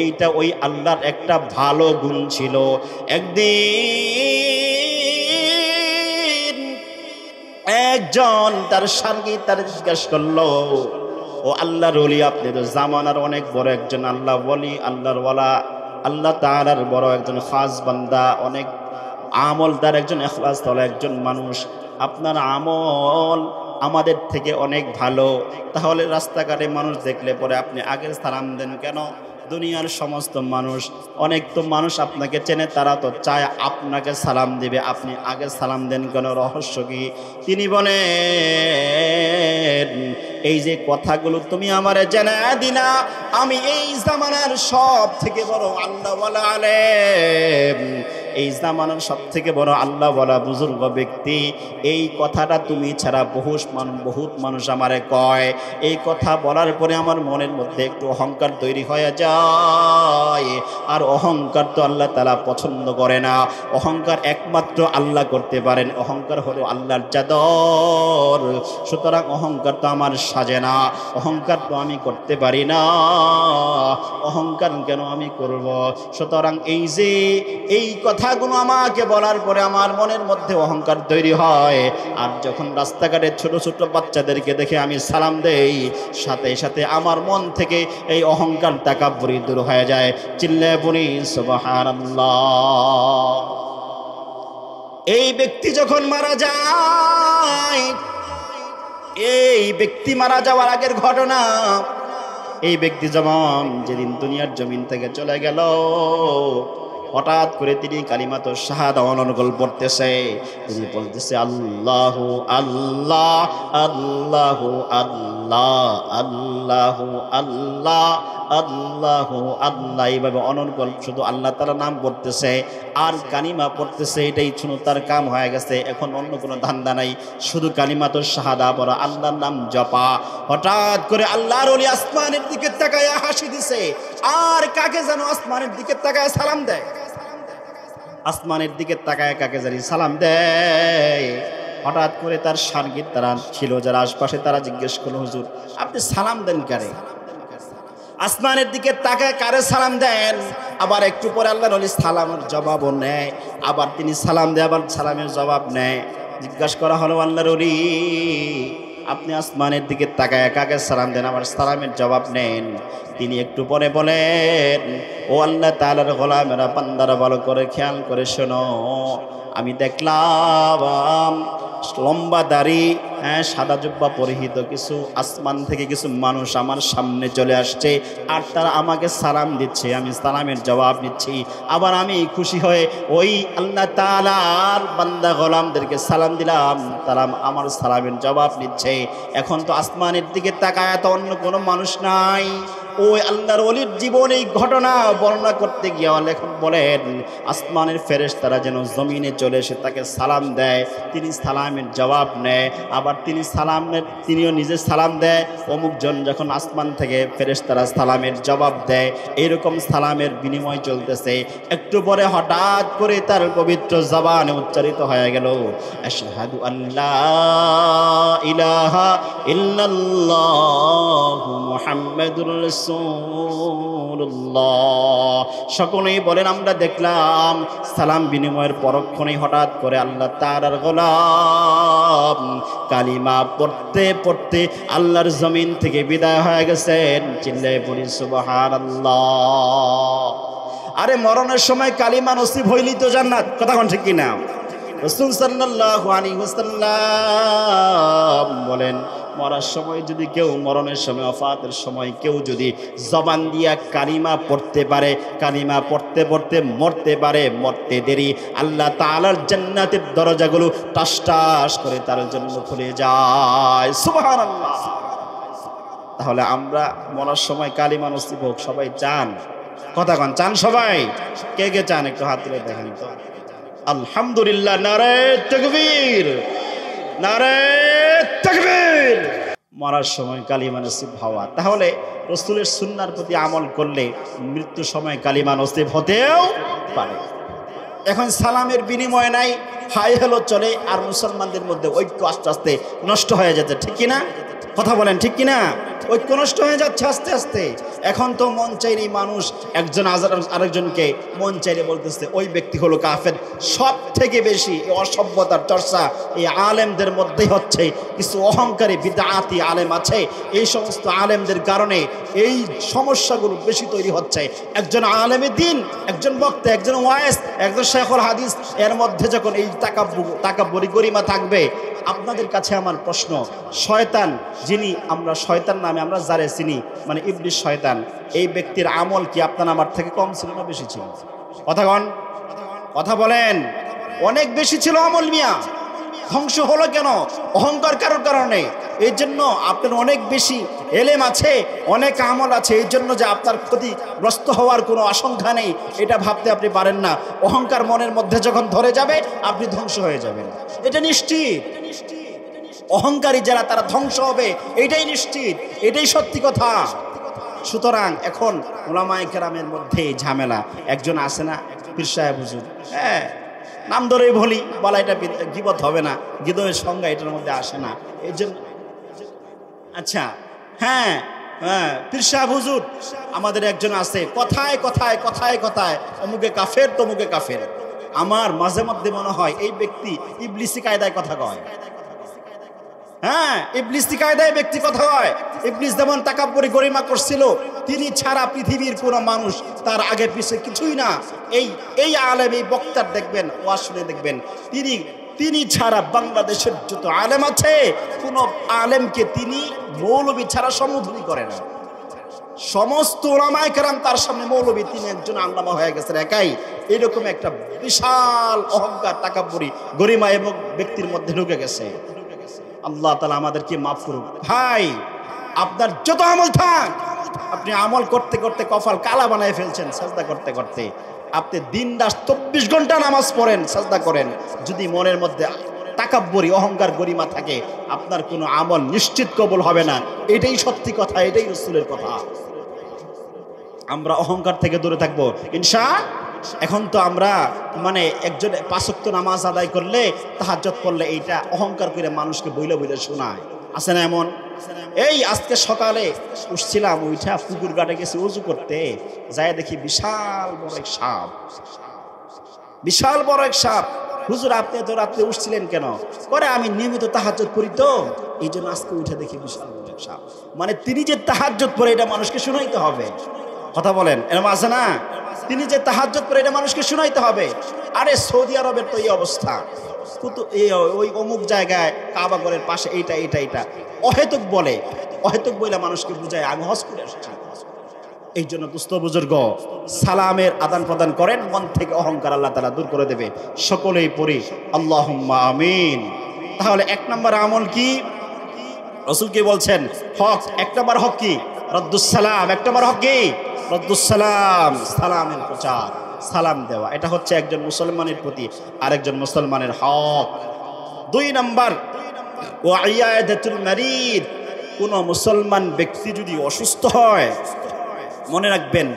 এইটা ওই আল্লাহর একটা ভালো গুণ ছিল। একদিন একজন তার শাগির্দ তার জিজ্ঞাসা করলো, ও আল্লাহর ওলি, আপনি তো জামানার অনেক বড় একজন আল্লাহ ওলি, আল্লাহর ওয়ালা, আল্লাহ তাআলার বড় একজন খাস বান্দা, অনেক আমলদার একজন ইখলাস ওয়ালা একজন মানুষ, আপনার আমল আমাদের থেকে অনেক ভালো, তাহলে রাস্তাঘাটে মানুষ দেখলে পরে আপনি আগে সালাম দেন কেন? দুনিয়ার সমস্ত মানুষ, অনেক তো মানুষ আপনাকে চেনে, তারা তো চায় আপনাকে সালাম দিবে, আপনি আগে সালাম দেন কেন? রহস্য কি? তিনি বলেন, এই যে কথাগুলো তুমি আমারে জানা দিনা, আমি এই জামানার সব থেকে বড় আল্লাহওয়ালা আলেম, এই জামানার সব থেকে বড় আল্লাহওয়ালা বুজুর্গ ব্যক্তি, এই কথাটা তুমি ছাড়া বহুত মানুষ আমারে কয়। এই কথা বলার পরে আমার মনের মধ্যে একটু অহংকার তৈরি হয়ে যায়, আর অহংকার তো আল্লাহ তাআলা পছন্দ করে না। অহংকার একমাত্র আল্লাহ করতে পারেন, অহংকার হলো আল্লাহর চাদর। সুতরাং অহংকার তো আমার সাজে না, অহংকার তো আমি করতে পারি না, অহংকার কেন আমি করব? সুতরাং এই যে এই কথাগুলো আমাকে বলার পরে আমার মনের মধ্যে অহংকার তৈরি হয়, আর যখন রাস্তাঘাটে ছোট ছোট বাচ্চাদেরকে দেখে আমি সালাম দেই, সাথে সাথে আমার মন থেকে এই অহংকার তাকাব্বুরি দূর হয়ে যায়। চিল্লায়ে পড়ি সুবহানাল্লাহ। এই ব্যক্তি যখন মারা যায়, এই ব্যক্তি মারা যাওয়ার আগের ঘটনা, এই ব্যক্তি যেমন যেদিন দুনিয়ার জমিন থেকে চলে গেল, হঠাৎ করে তিনি কালিমাত শাহাদা অনর্গল পড়তেছে। তিনি বলতেছে আল্লাহু আল্লাহ আল্লাহু আল্লাহ আল্লাহু আল্লাহ আল্লাহু আল্লাহ, এইভাবে অনর্গল শুধু আল্লাহ তাআলার নাম পড়তেছে আর কালিমা পড়তেছে। এটাই শুনো তার কাম হয়ে গেছে, এখন অন্য কোনো ধান্দা নাই, শুধু কালিমাত শাহাদা পড়া, আল্লাহর নাম জপা। হঠাৎ করে আল্লাহর ওলি আসমানের দিকে তাকায় হাসি দিছে, আর কাকে যেন আসমানের দিকে তাকায় সালাম দেয়, আসমানের দিকে তাকায় কাকে জানি সালাম দেয়। হঠাৎ করে তার শাগির্দ তারা ছিল যারা আশপাশে, তারা জিজ্ঞেস করলো, হুজুর আপনি সালাম দেন কারে? আসমানের দিকে তাকায় কারে সালাম দেন, আবার একটু পরে আল্লাহর ওলি সালামের জবাবও নেয়, আবার তিনি সালাম দেয়, আবার সালামের জবাব নেয়। জিজ্ঞাসা করা হলো, আল্লাহর ওলি আপনি আসমানের দিকে তাকায় কাকে সালাম দেন, আবার সালামের জবাব নেন? তিনি একটু পরে বলেন, ও আল্লাহ তাআলার গোলামেরা, বান্দারা, ভালো করে খেয়াল করে শোনো, আমি দেখলাম লম্বা দাড়ি, সাদা জুব্বা পরিহিত কিছু আসমান থেকে কিছু মানুষ আমার সামনে চলে আসছে, আর তারা আমাকে সালাম দিচ্ছে, আমি সালামের জবাব নিচ্ছি। আবার আমি খুশি হয়ে ওই আল্লাহ তাআলার বান্দা গোলামদেরকে সালাম দিলাম, তারা আমার সালামের জবাব নিচ্ছে। এখন তো আসমানের দিকে তাকায় তো অন্য কোনো মানুষ নাই। ওই আল্লাহর ওলির জীবন এই ঘটনা বর্ণনা করতে গিয়ে লেখক বলেন, আসমানের ফেরেশতারা যেন জমিনে চলে এসে তাকে সালাম দেয়, তিনি সালামের জবাব নেয়, আবার তিনিও নিজে সালাম দেয়। অমুকজন যখন আসমান থেকে ফেরেশতারা সালামের জবাব দেয়, এরকম সালামের বিনিময় চলতেছে। একটু পরে হঠাৎ করে তার পবিত্র জবানে উচ্চারিত হয়ে গেল, আশহাদু আল্লা ইলাহা ইল্লাল্লাহু মুহাম্মাদুর রাসূলুল্লাহ। সকলেই বলেন, আমরা দেখলাম সালাম বিনিময়ের পরক্ষণেই হঠাৎ করে আল্লাহ তাআলার গোলাম কালিমা পড়তে পড়তে আল্লাহর জমিন থেকে বিদায় হয়ে গেছেন। চিল্লায়ে পড়ি সুবহানাল্লাহ। আরে মরণের সময় কালিমা নসিব হইলেই তো জান্নাত, কথা কোন ঠিক কিনা? রাসূল সাল্লাল্লাহু আলাইহি ওয়াসাল্লাম বলেন, মরার সময় যদি কেউ, মরণের সময় ওফাতের সময় কেউ যদি জবান দিয়া কালিমা পড়তে পারে, কালিমা পড়তে পড়তে মরতে পারে, মরতে দেরি আল্লাহ তাআলার জান্নাতের দরজাগুলো টাস টাস করে তার জন্য খুলে যায়। সুবহানাল্লাহ। তাহলে আমরা মরার সময় কালিমা নসিব হোক সবাই চান, কথা কন চান সবাই? কে কে চান একটু হাত তুলে দেখেন তো। আলহামদুলিল্লাহ, নারে তাকবীর, নারে তাকবীর। মরার সময় কালিমা নসিব হওয়া, তাহলে রাসূলের সুন্নাহর প্রতি আমল করলে মৃত্যুর সময় কালিমা নসিব হতেও পারে। এখন সালামের বিনিময় নাই, হাই হ্যালো চলে, আর মুসলমানদের মধ্যে ঐক্য আস্তে আস্তে নষ্ট হয়ে যাচ্ছে, ঠিক কিনা? কথা বলেন ঠিক কিনা? ঐক্য নষ্ট হয়ে যাচ্ছে আস্তে আস্তে। এখন তো মন চাইলেই মানুষ একজন আরেকজনকে মন চাইলে বলতেছে ওই ব্যক্তি হলো কাফের। সব থেকে বেশি অসভ্যতার চর্চা এই আলেমদের মধ্যেই হচ্ছে। কিছু অহংকারী বিদআতি আলেম আছে, এই সমস্ত আলেমদের কারণে এই সমস্যাগুলো বেশি তৈরি হচ্ছে। একজন আলেমে দিন, একজন বক্তা, একজন ওয়াইজ, একজন শাইখুল হাদিস, এর মধ্যে যখন এই তাকাব্বুরি গরিমা থাকবে, আপনাদের কাছে আমার প্রশ্ন, শয়তান যিনি, আমরা শয়তান নামে আমরা যারে চিনি, মানে ইবলিস শয়তান, এই ব্যক্তির আমল কি আপনার আমার থেকে কম ছিল না বেশি ছিল? কথা বলেন। অনেক বেশি ছিল আমল মিয়া। ধ্বংস হলো কেন? অহংকার কারোর কারণে। এই জন্য আপনার অনেক বেশি এলেম আছে, অনেক আমল আছে, এই জন্য যে আপনার ক্ষতিগ্রস্ত হওয়ার কোনো আশঙ্কা নেই, এটা ভাবতে আপনি পারেন না। অহংকার মনের মধ্যে যখন ধরে যাবে, আপনি ধ্বংস হয়ে যাবেন, এটা নিশ্চিত। অহংকারী যারা তারা ধ্বংস হবে, এটাই নিশ্চিত, এটাই সত্যি কথা। সুতরাং এখন উলামায়ে কেরামের মধ্যে ঝামেলা। একজন আছে না পীর সাহেব হুজুর, নাম ধরেই বলি, বলা এটা গীবত হবে না, গীবতের সংজ্ঞা এটার মধ্যে আসে না, এই জন্য। আচ্ছা, পীর সাহেব হুজুর আমাদের একজন আছে, কথায় কথায় কথায় কথায় অমুকে কাফের তমুকে কাফের। আমার মাঝে মধ্যে মনে হয় এই ব্যক্তি ইবলিসি কায়দায় কথা কয়। ইবলিসি কায়দায় ব্যক্তি কথা হয়। ইবলিস যেমন তাকাব্বুরি গরিমা করছিল, তিনি ছাড়া পৃথিবীর কোনো মানুষ তার আগে পিছে কিছুই না। এই আলেম, এই বক্তার দেখবেন, ওয়াজ শুনে দেখবেন, তিনি ছাড়া বাংলাদেশের যত আলেম আছে, কোন আলেমকে তিনি মৌলবী ছাড়া সম্বোধনই করে না। সমস্ত উলামায়ে কেরাম তার সামনে মৌলবী, তিনি একজন আল্লামা হয়ে গেছেন একাই। এরকম একটা বিশাল অহংকার, তাকাব্বুরি গরিমা এবং ব্যক্তির মধ্যে ঢুকে গেছে। আল্লাহ তাআলা আমাদেরকে মাফ করুক। ভাই, আপনার যত আমল থাক, আপনি আমল করতে করতে কপাল কালা বানায় ফেলছেন সাজদা করতে করতে। আপনি দিন রাত 24 ঘন্টা নামাজ পড়েন, সাজদা করেন, যদি মনের মধ্যে তাকাব্বুরি অহংকার গরিমা থাকে, আপনার কোনো আমল নিশ্চিত কবুল হবে না। এটাই সত্যি কথা, এটাই রাসূলের কথা। আমরা অহংকার থেকে দূরে থাকবো ইনশাআল্লাহ। এখন তো আমরা মানে একজন 5 ওয়াক্ত নামাজ আদায় করলে, তাহাজ্জুদ করলে, এইটা অহংকার করে মানুষকে বইলে বইলে শোনায়, আছে না এমন? এই আজকে সকালে উঠছিলাম, উঠা পুকুর ঘাটে গেছি ওযু করতে, যায় দেখি বিশাল বড় এক সাপ, বিশাল বড় এক সাপ। হুজুর আপনি তো রাত্রে উঠছিলেন কেন? করে আমি নিয়মিত তাহাজ্জুদ পড়ি তো, এই জন্য আজকে উঠে দেখি বিশাল বড় এক সাপ। মানে তিনি যে তাহাজ্জুদ পড়ে এটা মানুষকে শুনাইতে হবে। কথা বলেন, এরকম আছে না? তিনি যে তাহাজ্জুদ পড়ে এটা মানুষকে শুনাইতে হবে। আরে সৌদি আরবের তো এই অবস্থা, ওই অমুক জায়গায় কাবা ঘরের পাশে এইটা এইটা এইটা অহেতুক বলে, অহেতুক বইলা মানুষকে বুঝায় আমি হজ করে আসছি। এই জন্য দুস্থ বুজুর্গ, সালামের আদান প্রদান করেন, মন থেকে অহংকার আল্লাহ তাআলা দূর করে দেবে। সকলেই পড়ি আল্লাহুম্মা আমিন। তাহলে এক নম্বর আমল কি? রাসূল কি বলছেন? হক। এক নম্বর হক কি? রদ্দুস সালাম। এক নম্বর হক কি? রদ্দুস সালাম, সালামের প্রচার, সালাম দেওয়া। এটা হচ্ছে একজন মুসলমানের প্রতি আরেকজন মুসলমানের হক। দুই নম্বর ওয়া ইয়াদাতুল মারিদ। কোন মুসলমান ব্যক্তি যদি অসুস্থ হয়, মনে রাখবেন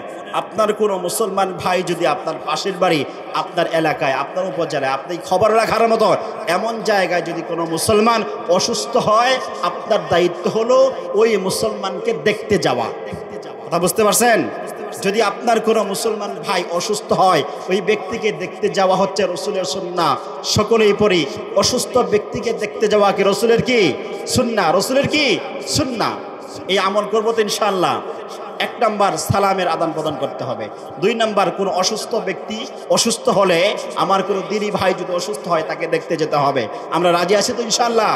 আপনার কোনো মুসলমান ভাই যদি আপনার পাশের বাড়ি, আপনার এলাকায়, আপনার উপজেলায়, আপনি খবর রাখার মতো এমন জায়গায় যদি কোনো মুসলমান অসুস্থ হয়, আপনার দায়িত্ব হলো ওই মুসলমানকে দেখতে যাওয়া। কথা বুঝতে পারছেন? যদি আপনার কোনো মুসলমান ভাই অসুস্থ হয়, ওই ব্যক্তিকে দেখতে যাওয়া হচ্ছে রসুলের সুন্নাহ। সকলেই পড়ি অসুস্থ ব্যক্তিকে দেখতে যাওয়া কি রসুলের কি সুন্নাহ? রসুলের কি সুন্নাহ। এই আমল করবো তো ইনশাআল্লাহ। এক নম্বর সালামের আদান প্রদান করতে হবে। দুই নম্বর কোন অসুস্থ ব্যক্তি অসুস্থ হলে, আমার কোনো দিনী ভাই যদি অসুস্থ হয় তাকে দেখতে যেতে হবে। আমরা রাজি আছি তো ইনশাআল্লাহ?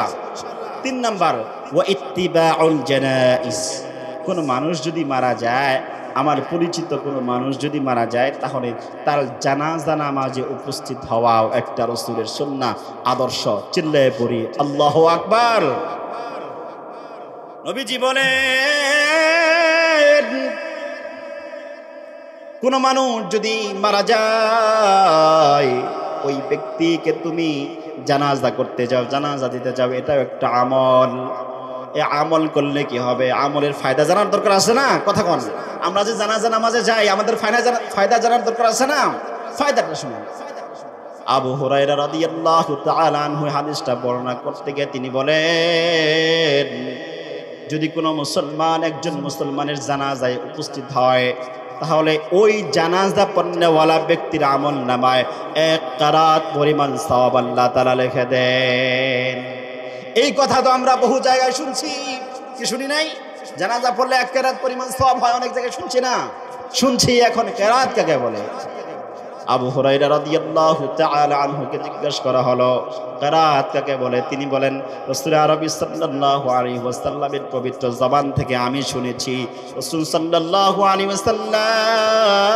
তিন নম্বর ওয়া ইত্তিবাউল জানাইজ। কোনো মানুষ যদি মারা যায়, আমার পরিচিত কোনো মানুষ যদি মারা যায়, তাহলে তার জানাজা নামাজে উপস্থিত হওয়াও একটা রাসূলের সুন্নাহ, আদর্শ। চিল্লায়ে পড়ি আল্লাহু আকবার। নবীজি বলেন কোন মানুষ যদি মারা যায়, ওই ব্যক্তিকে তুমি জানাজা করতে যাও, জানাজা দিতে যাও, এটাও একটা আমল। এই আমল করলে কি হবে? আমলের ফায়দা জানার দরকার আছে না? কথা কন। আমরা যে জানাজা নামাজে যাই, আমাদের ফায়দা জানার দরকার আছে না? ফায়দাটা শুনুন। আবু হুরায়রা রাদিয়াল্লাহু তাআলা আনহু হাদিসটা বর্ণনা করতে গিয়ে তিনি বলেন, যদি কোনো মুসলমান একজন মুসলমানের জানাজায় উপস্থিত হয়, তাহলে ওই জানাজা পড়নেওয়ালা ব্যক্তির আমল নামায় 1 কিরাত পরিমাণ সওয়াব আল্লাহ তাআলা লিখে দেন। এই কথা তো আমরা বহু জায়গায় শুনছি, কি শুনি নাই? জানাজা পড়লে 1 কিরাত পরিমাণ সওয়াব হয়, অনেক জায়গায় শুনছি না? শুনছি। এখন কিরাত কাকে বলে? আবু হুরায়রা রাদিয়াল্লাহু তাআলা আনহুকে জিজ্ঞেস করা হলো কিরাত কাকে বলে? তিনি বলেন, রাসূল আরবি সাল্লাল্লাহু আলাইহি ওয়াসাল্লামের পবিত্র জবান থেকে আমি শুনেছি, রাসূল সাল্লাল্লাহু আলাইহি ওয়াসাল্লাম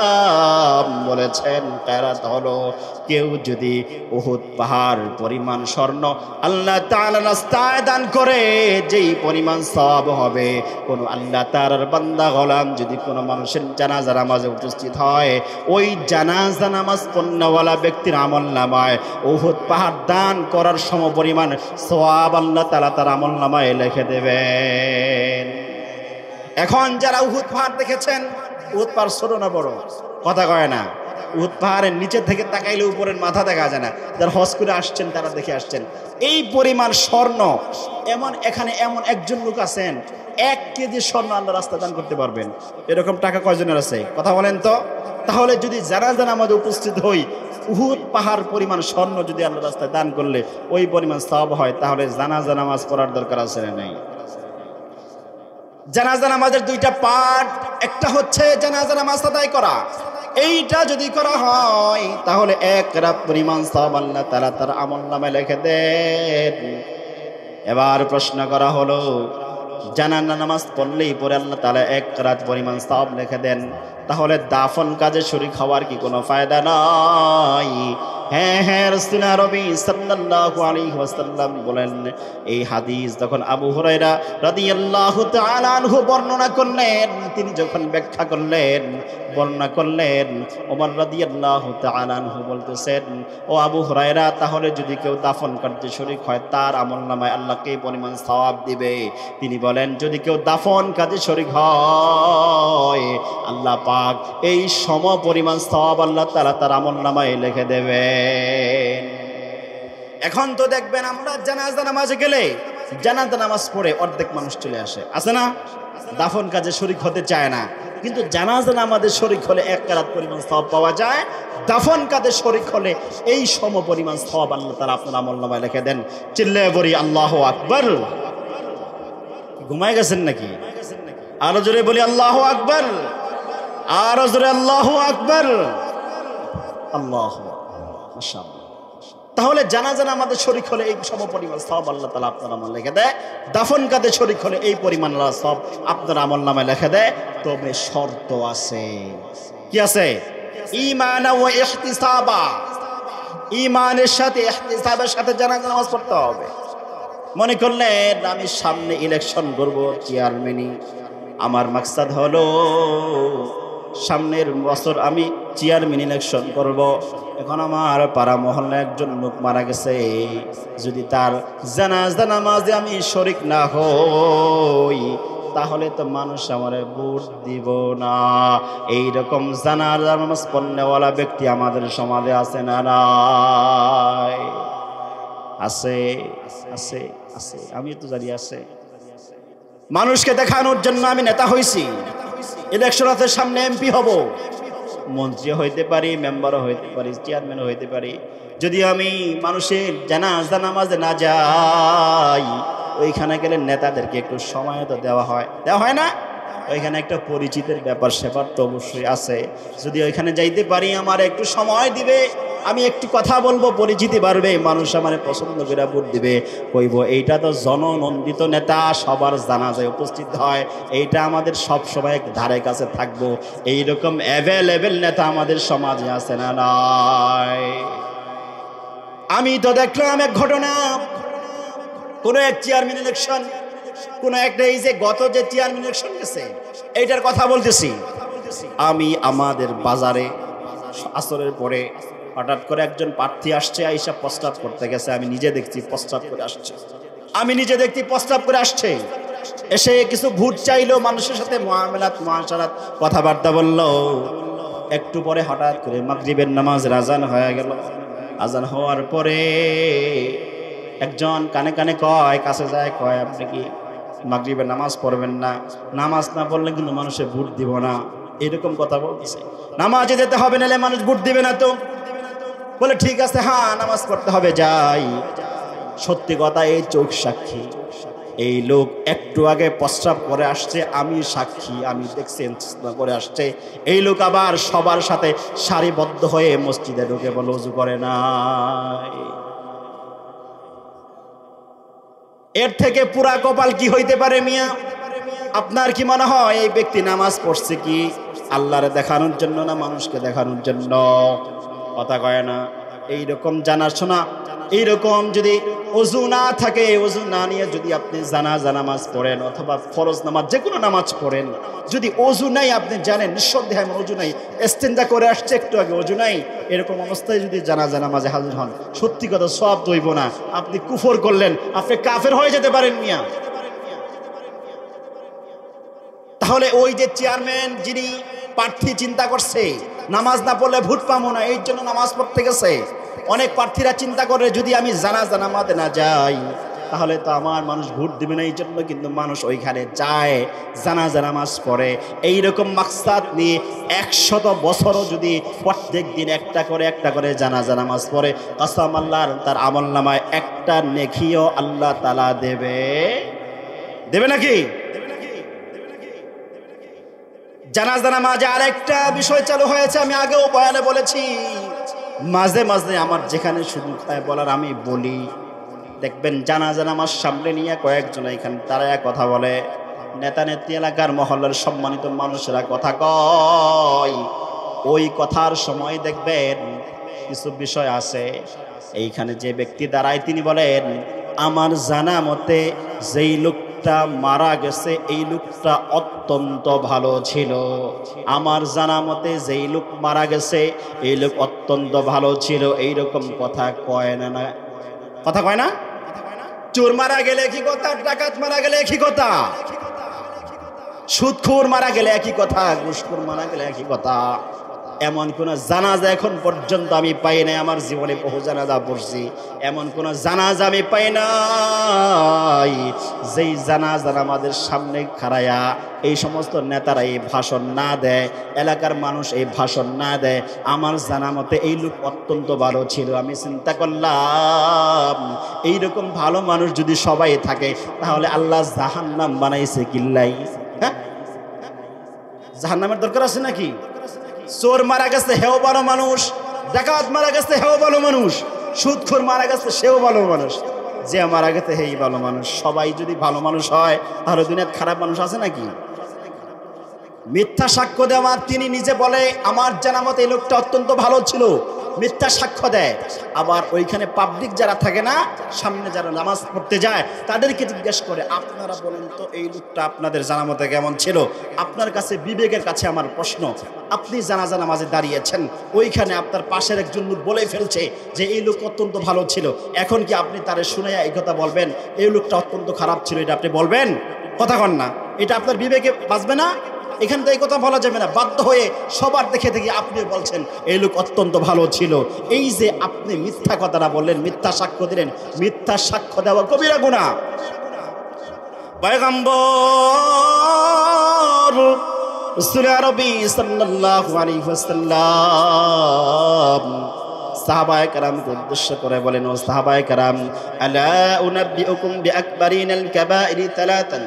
বলেছেন, কিরাত হলো কেউ যদি উহুদ পাহাড় পরিমাণ স্বর্ণ আল্লাহ তাআলার রাস্তায় দান করে, যেই পরিমাণ সওয়াব হবে, কোন আল্লাহ তাআলার বান্দা গোলাম যদি কোনো মানুষের জানাজা নামাজে উপস্থিত হয়, ওই জানাজা নামাজ পড়নেওয়ালা ব্যক্তির আমলনামায় উহুদ পাহাড় দান করার সমপরিমাণ সওয়াব আল্লাহ তাআলা তার আমলনামায় লিখে দেবেন। এখন যারা উহুদ পাহাড় দেখেছেন, উহুদ পাহাড় ছোট না বড়? কথা কয় না। উহুদ পাহাড়ের নিচে থেকে তাকাইলে উপরের মাথা দেখা যায় না। যারা হজ করে আসছেন তারা দেখে আসছেন। এই পরিমাণ স্বর্ণ, এখানে এমন একজন লোক আছেন 1 কেজি স্বর্ণ আল্লাহ রাস্তায় দান করতে পারবেন। এরকম টাকা কয়জনের আছে? কথা বলেন তো। তাহলে যদি জানাজা নামাজে উপস্থিত হই, উহুদ পাহাড় পরিমাণ স্বর্ণ যদি আল্লাহ রাস্তায় দান করলে ওই পরিমাণ সওয়াব হয়, তাহলে জানাজা নামাজ পড়ার দরকার আছে না নাই? জানাজা নামাজের 2টা পার্ট। একটা হচ্ছে জানাজা নামাজ আদায় করা। এইটা যদি করা হয়, তাহলে 1 কিরাত পরিমাণ সওয়াব আল্লাহ তাআলা তার আমলনামায় লিখে দেন। এবার প্রশ্ন করা হলো, জানাজা নামাজ পড়লেই পরে আল্লাহ তাআলা 1 কিরাত পরিমাণ সওয়াব লিখে দেন, তাহলে দাফন কাজে শরীক হওয়ার কি কোনো ফায়দা নাই? হ্যাঁ হ্যাঁ, রাসূল আরবি সাল্লাল্লাহু আলাইহি ওয়াসাল্লাম বলেন, এই হাদিস যখন আবু হুরায়রা রাদিয়াল্লাহু তাআলা আনহু বর্ণনা করলেন, তিনি যখন ব্যাখ্যা করলেন, বর্ণনা করলেন, ওমর রাদিয়াল্লাহু তাআলা আনহু বলতেছেন, ও আবু হুরায়রা, তাহলে যদি কেউ দাফন কার্যে শরীক হয়, তার আমলনামায় আল্লাহ কি পরিমাণ সওয়াব দিবে? তিনি বলেন, যদি কেউ দাফন কাজে শরীক হয়, আল্লাহ পাক এই সম পরিমাণ সওয়াব আল্লাহ তাআলা তার আমলনামায় লিখে দেবে। এখন তো দেখবেন আমরা জানাজা নামাজে গেলে জানাজা নামাজ পড়ে অর্ধেক মানুষ চলে আসে, আছে না? দাফন কাজে শরীক হতে চায় না, কিন্তু জানাজা নামাজে শরীক হলে 1 রাত পরিমাণ সওয়াব পাওয়া যায়। দাফন কাজে শরীক হলে এই সম পরিমাণ সওয়াব আল্লাহ তাআলা আপনার আমলনামায় লিখে দেন। চিল্লায়ে বলি আল্লাহু আকবার। ঘুমায় গেছেন নাকি? আরো জোরে বলি আল্লাহু আকবার, আরো জোরে আল্লাহু আকবার। আল্লাহু মাশাআল্লাহ। তাহলে জানাজা নামাজে শরীক হলে এই সম পরিমাণ সওয়াব আল্লাহ তাআলা আপনার আমল লিখে দেয়। দাফন কাজে শরীক হলে এই পরিমাণ সওয়াব আপনার আমলনামায় লিখে দেয়। তবে শর্ত আছে। কি আছে? ঈমানা ওয়া ইহতিসাবা। ঈমানের সাথে ইহতিসাবের সাথে জানাজা নামাজ পড়তে হবে। মনে করলেন আমি সামনে ইলেকশন করব চেয়ারম্যানই, আমার মাকসাদ হলো সামনের বছর আমি চেয়ারম্যান ইলেকশন করব। এখন আমার পাড়া মহল্লা একজন লোক মারা গেছে, যদি তার জানাজা নামাজে আমি শরীক না হই তাহলে তো মানুষ আমারে ভোট দিব না। এইরকম জানাজা নামাজ পড়নেওয়ালা ব্যক্তি আমাদের সমাজে আছে না নাই? আছে, আছে, আছে। আমি তো জানি আছে। মানুষকে দেখানোর জন্য আমি নেতা হইছি, ইলেকশনের সামনে এমপি হব, মন্ত্রী হইতে পারি, মেম্বারও হইতে পারি, চেয়ারম্যানও হইতে পারি। যদি আমি মানুষের জানাজা নামাজে না যাই, ওইখানে গেলে নেতাদেরকে একটু সময় তো দেওয়া হয় না? ওইখানে একটা পরিচিতের ব্যাপার স্যাপার তো অবশ্যই আছে। যদি ওইখানে যাইতে পারি, আমার একটু সময় দিবে, আমি একটু কথা বলবো, পরিচিতি বাড়বে, মানুষ আমার পছন্দ করে ভোট দিবে। কইব এইটা তো জননন্দিত নেতা, সবার জানাজায় উপস্থিত হয়, এইটা আমাদের সব সময় ধারে কাছে থাকবো। এইরকম অ্যাভেলেবেল নেতা আমাদের সমাজে আছে না নাই? আমি তো দেখলাম এক ঘটনা, কোন এক চেয়ারম্যান ইলেকশন, কোন একটা, এই যে গত যে চেয়ারম্যান ইলেকশন গেছে এইটার কথা বলতেছি আমি। আমাদের বাজারে আসরের পরে হঠাৎ করে একজন প্রার্থী আসছে, আইসা প্রস্তাব করতে গেছে। আমি নিজে দেখছি প্রস্তাব করে আসছে, এসে কিছু ভোট চাইলো, মানুষের সাথে মুআশারাত কথাবার্তা বললো। একটু পরে হঠাৎ করে মাগরিবের নামাজের আজান হয়ে গেল। আজান হওয়ার পরে একজন কানে কানে কয়, কাছে যায়, কয় আপনি কি মাগরিবের নামাজ পড়বেন না? নামাজ না পড়লে কিন্তু মানুষে ভোট দিব না, এরকম কথা বলতেছে। নামাজে যেতে হবে, নাহলে মানুষ ভোট দিবে না। তো বলে ঠিক আছে, হ্যাঁ নামাজ পড়তে হবে, যাই। সত্যি কথা, এই চোখ সাক্ষী, এই লোক একটু আগে প্রস্রাব করে আসছে, আমি সাক্ষী, আমি দেখছি করে আসছে। এই লোক আবার সবার সাথে সারিবদ্ধ হয়ে মসজিদে ঢুকে বলে ওযু করে নাই। এর থেকে পুরা কপাল কি হইতে পারে মিয়া? আপনার কি মনে হয় এই ব্যক্তি নামাজ পড়ছে কি আল্লাহরে দেখানোর জন্য না মানুষকে দেখানোর জন্য? কথা কয় না। এইরকম জানাশোনা, এইরকম যদি ওযু না থাকে, ওযু না নিয়ে যদি আপনি জানাজা নামাজ পড়েন অথবা ফরজ নামাজ যে কোনো নামাজ পড়েন, যদি ওযু নাই, আপনি জানেন নিঃসন্দেহে আমার ওযু নাই, ইস্তেনজা করে আসছে একটু আগে, ওযু নাই, এরকম অবস্থায় যদি জানাজা নামাজে হাজির হন, সত্যি কথা সওয়াব দইব না, আপনি কুফর করলেন, আপনি কাফের হয়ে যেতে পারেন মিয়া। তাহলে ওই যে চেয়ারম্যান যিনি প্রার্থী চিন্তা করছে নামাজ না পড়লে ভোট পাবো না, এই জন্য নামাজ পড়তে গেছে। অনেক প্রার্থীরা চিন্তা করে যদি আমি জানাজা নামাজে না যাই তাহলে তো আমার মানুষ ভোট দিবে না, এই জন্য কিন্তু মানুষ ওইখানে যায়, জানাজা নামাজ পড়ে। এইরকম মাকসাদ নিয়ে 100 বছরও যদি প্রত্যেক দিন একটা করে জানাজা নামাজ পড়ে, কসম আল্লাহর, তার আমলনামায় একটা নেকিও আল্লাহ তাআলা দেবে নাকি? জানাজা নামাজে আরেকটা বিষয় চালু হয়েছে, আমি আগেও বয়ানে বলেছি, মাঝে মাঝে আমার যেখানে সুযোগ হয় বলার আমি বলি। দেখবেন জানাজা নামাজ সামনে নিয়ে কয়েকজন এখানে দাঁড়ায় কথা বলে, নেতা নেত্রী, এলাকার মহল্লার সম্মানিত মানুষেরা কথা কয়। ওই কথার সময় দেখবেন কিছু বিষয় আছে, এইখানে যে ব্যক্তি দাঁড়ায় তিনি বলেন, আমার জানা মতে যেই লোকটা মারা গেছে এই লোকটা অত্যন্ত ভালো ছিল, আমার জানা মতে যেই লোক মারা গেছে এই লোক অত্যন্ত ভালো ছিল। এইরকম কথা কয় না? কথা কয় না? চোর মারা গেলে একই কথা, ডাকাত মারা গেলে একই কথা, সুদখোর মারা গেলে একই কথা, ঘুষখোর মারা গেলে একই কথা। এমন কোন জানাজা এখন পর্যন্ত আমি পাই নাই, আমার জীবনে বহু জানাজা পড়ছি, এমন কোন জানাজা আমি পাই নাই যেই জানাজা আমাদের সামনে খাড়ায়া এই সমস্ত নেতারা এই ভাষণ না দেয়, এলাকার মানুষ এই ভাষণ না দেয়, আমার জানা মতে এই লোক অত্যন্ত ভালো ছিল। আমি চিন্তা করলাম এইরকম ভালো মানুষ যদি সবাই থাকে তাহলে আল্লাহ জাহান্নাম বানাইছে কিল্লাই? হ্যাঁ, জাহান্নামের দরকার আছে নাকি? চোর মারা গেছে হেও ভালো মানুষ, ডাকাত মারা গেছে হেও ভালো মানুষ, সুদখোর মারা গেছে সেও ভালো মানুষ, যে মারা গেছে হেই ভালো মানুষ। সবাই যদি ভালো মানুষ হয় তাহলে দুনিয়ার খারাপ মানুষ আছে নাকি? মিথ্যা সাক্ষ্য দেওয়া, তিনি নিজে বলে আমার জানা মতে এই লোকটা অত্যন্ত ভালো ছিল, মিথ্যা সাক্ষ্য দেয়। আবার ওইখানে পাবলিক যারা থাকে না, সামনে যারা নামাজ পড়তে যায় তাদেরকে জিজ্ঞেস করে আপনারা বলেন তো এই লোকটা আপনাদের জানা মতে কেমন ছিল? আপনার কাছে বিবেকের কাছে আমার প্রশ্ন, আপনি জানাজা নামাজে দাঁড়িয়েছেন, ওইখানে আপনার পাশের একজন লোক বলে ফেলছে যে এই লোক অত্যন্ত ভালো ছিল, এখন কি আপনি তারে শুনাইয়া এই কথা বলবেন এই লোকটা অত্যন্ত খারাপ ছিল? এটা আপনি বলবেন? কথা কন না, এটা আপনার বিবেকে বাঁচবে না? এখানে তো এই কথা বলা যাবে না, বাধ্য হয়ে সবার দেখে দেখে আপনি বলছেন এই লোক অত্যন্ত ভালো ছিল। এই যে আপনি মিথ্যা কথাটা বললেন, মিথ্যা সাক্ষ্য দিলেন, মিথ্যা সাক্ষ্য দেওয়া কবিরা গুনাহ। পয়গম্বর রাসূল আরবি সাল্লাল্লাহু আলাইহি ওয়াসাল্লাম সাহাবায়ে কেরামকে উদ্দেশ্য করে বলেন, ও সাহাবায়ে কেরাম, আলা উনাব্বিউকুম বিআকবারিনাল কাবাইরি তালাতান,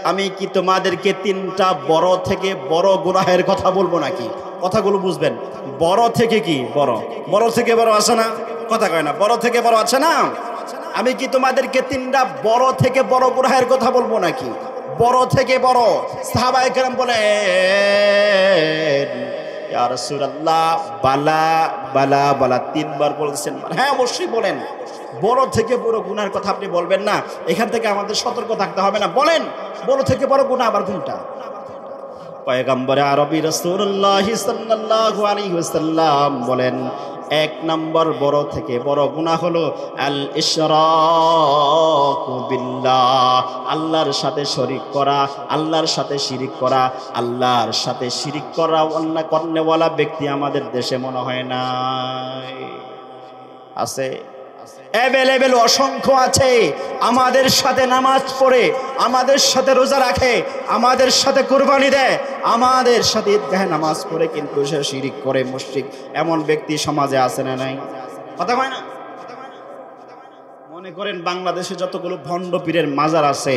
আমি কি তোমাদেরকে তিনটা বড় থেকে বড় গুনাহের কথা বলবো নাকি? কথাগুলো বুঝবেন। বড় থেকে কি বড়, বড় থেকে বড় আছে না? কথা কয় না, বড় থেকে বড় আছে না? আমি কি তোমাদেরকে তিনটা বড় থেকে বড় গুনাহের কথা বলবো নাকি? বড় থেকে বড়। সাহাবায়ে কেরাম বলেন ইয়া রাসূলুল্লাহ বালা বালা বালা, তিনবার বলেছেন। হ্যাঁ অবশ্যই বলেন, বড় থেকে বড় গুনার কথা আপনি বলবেন না, এখান থেকে আমাদের সতর্ক থাকতে হবে না। বলেন বড় থেকে বড় গুনাহ আবার কোনটা? পয়গম্বর আরবি রাসূলুল্লাহ সাল্লাল্লাহু আলাইহি ওয়াসাল্লাম বলেন, এক নম্বর বড় থেকে বড় গুনাহ হলো আল ইশরাকু বিল্লাহ, আল্লাহর সাথে শরীক করা, আল্লাহর সাথে শিরিক করা। আল্লাহর সাথে শিরিক করা অন্য করনেওয়ালা ব্যক্তি আমাদের দেশে মনে হয় নাই। আছে, অ্যাভেলেবেল অসংখ্য আছে। আমাদের সাথে নামাজ পড়ে, আমাদের সাথে রোজা রাখে, আমাদের সাথে কুরবানি দেয়, আমাদের সাথে ঈদগাহে নামাজ পড়ে, কিন্তু সে শিরিক করে, মুশরিক, এমন ব্যক্তি সমাজে আছে না নাই? কথা হয় না? মনে করেন বাংলাদেশে যতগুলো ভণ্ড পীরের মাজার আছে,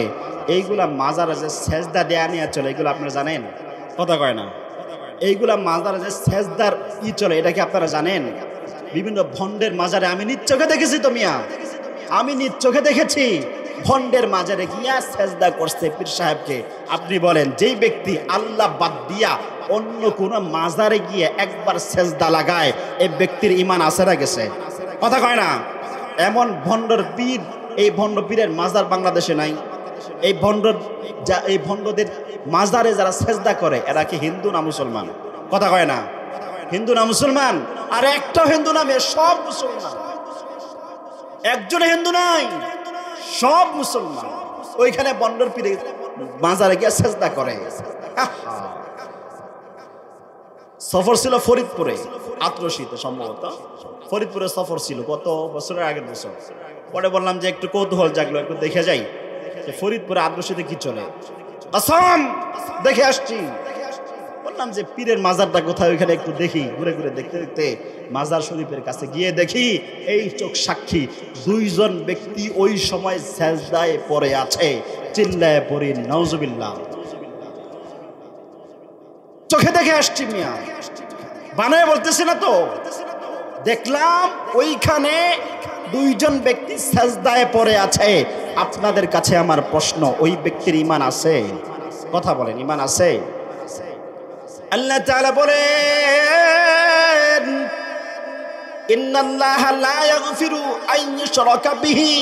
এইগুলা মাজারে যে সেজদা দেয়া নিয়ে চলে, এগুলো আপনারা জানেন? কথা কয় না। এইগুলা মাজারে যে সেজদার চলে, এটা কি আপনারা জানেন? বিভিন্ন ভণ্ডের মাজারে আমি নিজ চোখে দেখেছি তো মিয়া, আমি নিজ চোখে দেখেছি ভণ্ডের মাজারে গিয়া সেজদা করছে পীর সাহেবকে। আপনি বলেন যেই ব্যক্তি আল্লাহ বাদ দিয়া অন্য কোন মাজারে গিয়ে একবার সেজদা লাগায়, এই ব্যক্তির ঈমান আছে না গেছে? কথা কয় না। এমন ভণ্ডর পীর, এই ভণ্ড পীরের মাজার বাংলাদেশে নাই। এই ভণ্ডদের মাজারে যারা সেজদা করে এরা কি হিন্দু না মুসলমান? কথা কয় না। হিন্দু না মুসলমান? আর একটা হিন্দু নামে সব মুসলমান, একজন হিন্দু নাই, সব মুসলমান। ওইখানে বন্ডর পীরে মাজারে গিয়ে সেজদা করে। সফর ছিল ফরিদপুরে, আত্রশীতে সম্ভবত ফরিদপুরে সফর ছিল, কত বছরের আগের বছর। পরে বললাম যে একটু কৌতূহল জাগলো, একটু দেখে যাই যে ফরিদপুরে আত্রশীতে কি চলে। আসাম দেখে আসছি, বললাম যে পীরের মাজারটা কোথায়, ওইখানে একটু দেখি। ঘুরে ঘুরে দেখতে দেখতে মাজার শরীফের কাছে গিয়ে দেখি এই চোখ সাক্ষী, দুইজন ব্যক্তি ওই সময় সেজদায় পড়ে আছে। চিল্লায় পড়ি নাউজুবিল্লাহ। চোখে দেখে আসছি মিয়া, বানায় বলতেছি না তো। দেখলাম ওইখানে দুইজন ব্যক্তি সেজদায় পড়ে আছে। আপনাদের কাছে আমার প্রশ্ন, ওই ব্যক্তির ঈমান আছে? কথা বলেন, ঈমান আছে? আল্লাহ তাআলা বলেন ইন্নাল্লাহা লা ইয়াগফিরু আন ইউশরাকা বিহি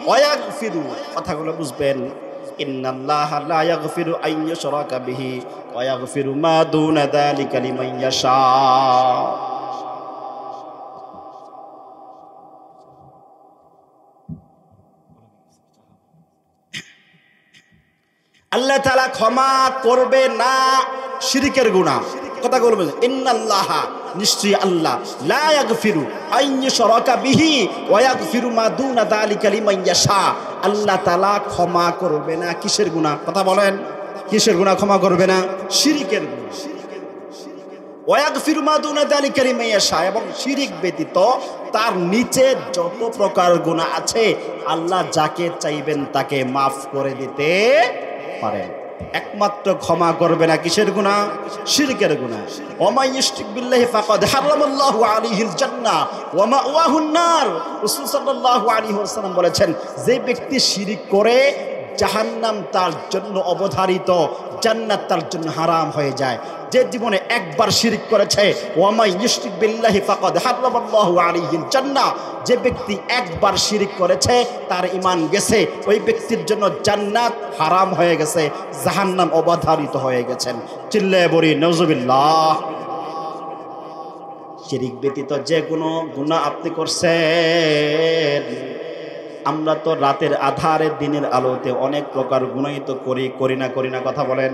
ওয়া ইয়াগফিরু, কথাগুলো বুঝবেন। ইন্নাল্লাহা লা ইয়াগফিরু আন ইউশরাকা বিহি ওয়া ইয়াগফিরু মা দুনা যালিকা লিমান ইয়াশা। আল্লাহ তাআলা ক্ষমা করবে না শিরকের গুনাহ। কথা বলবেন, ইন্নাল্লাহা নিশ্চয়ই আল্লাহ লা ইয়াগফিরু আইয়ুশরাকা বিহি ওয়া ইয়াগফিরু মা দুনা যালিকা লিমান ইয়াশা। আল্লাহ তাআলা ক্ষমা করবে না কিসের গুনাহ? কথা বলেন, কিসের গুনাহ ক্ষমা করবে না? শিরকের গুনাহ। ওয়া ইয়াগফিরু মা দুনা যালিকা লিমান ইয়াশা, এবং শিরক ব্যতীত তার নিচে যত প্রকার গুনাহ আছে আল্লাহ যাকে চাইবেন তাকে মাফ করে দিতে পারেন। একমাত্র ক্ষমা করবে না কিসের গুনাহ? শিরকের গুনাহ। ওমা ইউশরিক বিল্লাহি ফাকাদ হারামাল্লাহু আলাইহিল জান্নাহ ওয়া মাওয়াহুন নার। রাসূল সাল্লাল্লাহু আলাইহি ওয়াসাল্লাম বলেছেন, যে ব্যক্তি শিরক করে জাহান্নাম তার জন্য অবধারিত, জান্নাত তার জন্য হারাম হয়ে যায়। যে জীবনে একবার শিরক করেছে, ওমা ইউশরিক বিল্লাহি ফাকাদ হারামাল্লাহু আলাইহিল জান্নাহ, যে ব্যক্তি একবার শিরক করেছে তার ঈমান গেছে, ওই ব্যক্তির জন্য জান্নাত হারাম হয়ে গেছে, জাহান্নাম অবধারিত হয়ে গেছেন। চিল্লায়ে বলি নাউজুবিল্লাহ। শিরক ব্যতীত যে কোনো গুনাহ আপনি করছেন, আমরা তো রাতের আধারে দিনের আলোতে অনেক প্রকার গুনাহই তো করি না কথা বলেন,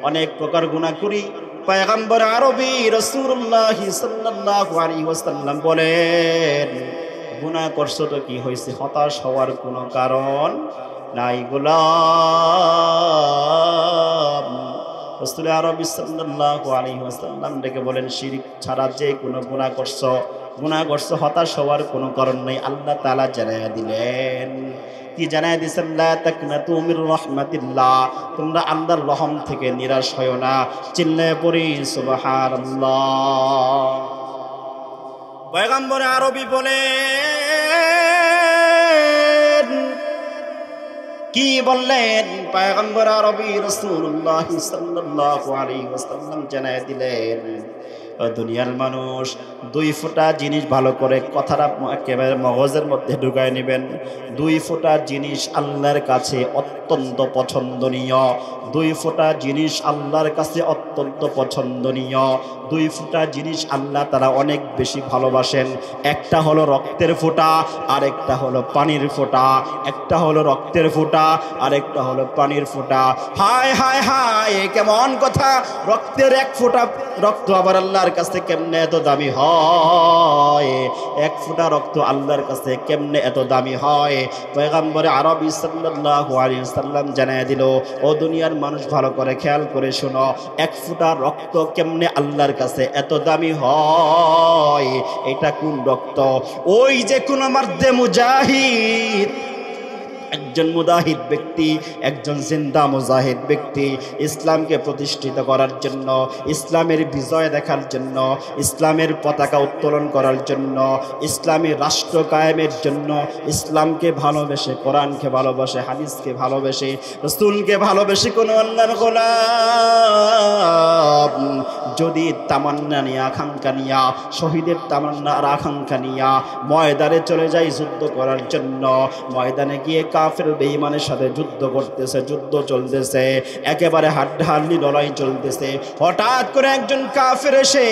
অনেক প্রকার গুনাহ করি। পয়গম্বর আরবি রাসূলুল্লাহ সাল্লাল্লাহু আলাইহি ওয়াসাল্লাম বলেন, গুনাহ করছো তো কি হয়েছে, হতাশ হওয়ার কোনো কারণ নাই গোলাম। রাসূল আরবি সাল্লাল্লাহু আলাইহি ওয়াসাল্লাম ডেকে বলেন, শিরক ছাড়া যে কোনো গুনাহ করছো হতাশ হওয়ার কোনো কারণ নেই। আল্লাহ তাআলা জানায়া দিলেন, কি জানায়া দিয়েছেন? লা তাকনাতু মির রাহমাতিল্লাহ, তোমরা আল্লাহর রহম থেকে নিরাশ হয়ো না। চিল্লায়ে পড়ি সুবহানাল্লাহ। পয়গম্বর আরবি বলেন, কি বললেন? পয়গম্বর আরবি রাসূলুল্লাহ সাল্লাল্লাহু আলাইহি ওয়াসাল্লাম জানায়া দিলেন, দুনিয়ার মানুষ দুই ফোঁটা জিনিস ভালো করে কথাটা একেবারে মগজের মধ্যে ঢুকায় নেবেন। দুই ফোঁটা জিনিস আল্লাহর কাছে অত্যন্ত পছন্দনীয়, দুই ফোঁটা জিনিস আল্লাহর কাছে অত্যন্ত পছন্দনীয়, দুই ফোঁটা জিনিস আল্লাহ তারা অনেক বেশি ভালোবাসেন। একটা হলো রক্তের ফোঁটা, আর একটা হলো পানির ফোঁটা। একটা হলো রক্তের ফোঁটা, আর একটা হলো পানির ফোঁটা। হায় হায় হায়, কেমন কথা! রক্তের এক ফোঁটা রক্ত আবার আল্লাহর কাছে কেমনে এত দামি হয়? এক ফোঁটা রক্ত আল্লাহর কাছে কেমনে এত দামি হয়? পয়গম্বর আরবি সাল্লাল্লাহু আলাইহি ওয়াসাল্লাম জানায় দিল, ও দুনিয়ার মানুষ ভালো করে খেয়াল করে শোনো, এক ফোঁটা রক্ত কেমনে আল্লাহর কাছে এত দামি হয়? এটা কোন রক্ত? ওই যে কোন মার্দে মুজাহিদ, একজন মুজাহিদ ব্যক্তি, একজন জিন্দা মুজাহিদ ব্যক্তি, ইসলামকে প্রতিষ্ঠিত করার জন্য, ইসলামের বিজয় দেখার জন্য, ইসলামের পতাকা উত্তোলন করার জন্য, ইসলামী রাষ্ট্র কায়েমের জন্য, ইসলামকে ভালোবেসে, কোরআনকে ভালোবাসে, হাদিসকে ভালোবেসে, রাসূলকে ভালোবেসে কোন আল্লাহর গোলাম যদি তামান্না নিয়ে, আকাঙ্ক্ষা নিয়া, শহীদের তামান্না আর আকাঙ্ক্ষা নিয়া ময়দানে চলে যায় যুদ্ধ করার জন্য, ময়দানে গিয়ে কাফের বেঈমানের সাথে যুদ্ধ করতেছে, যুদ্ধ চলতেছে, একেবারে হাড্ডাহাড্ডি লড়াই চলতেছে। হঠাৎ করে একজন কাফের এসে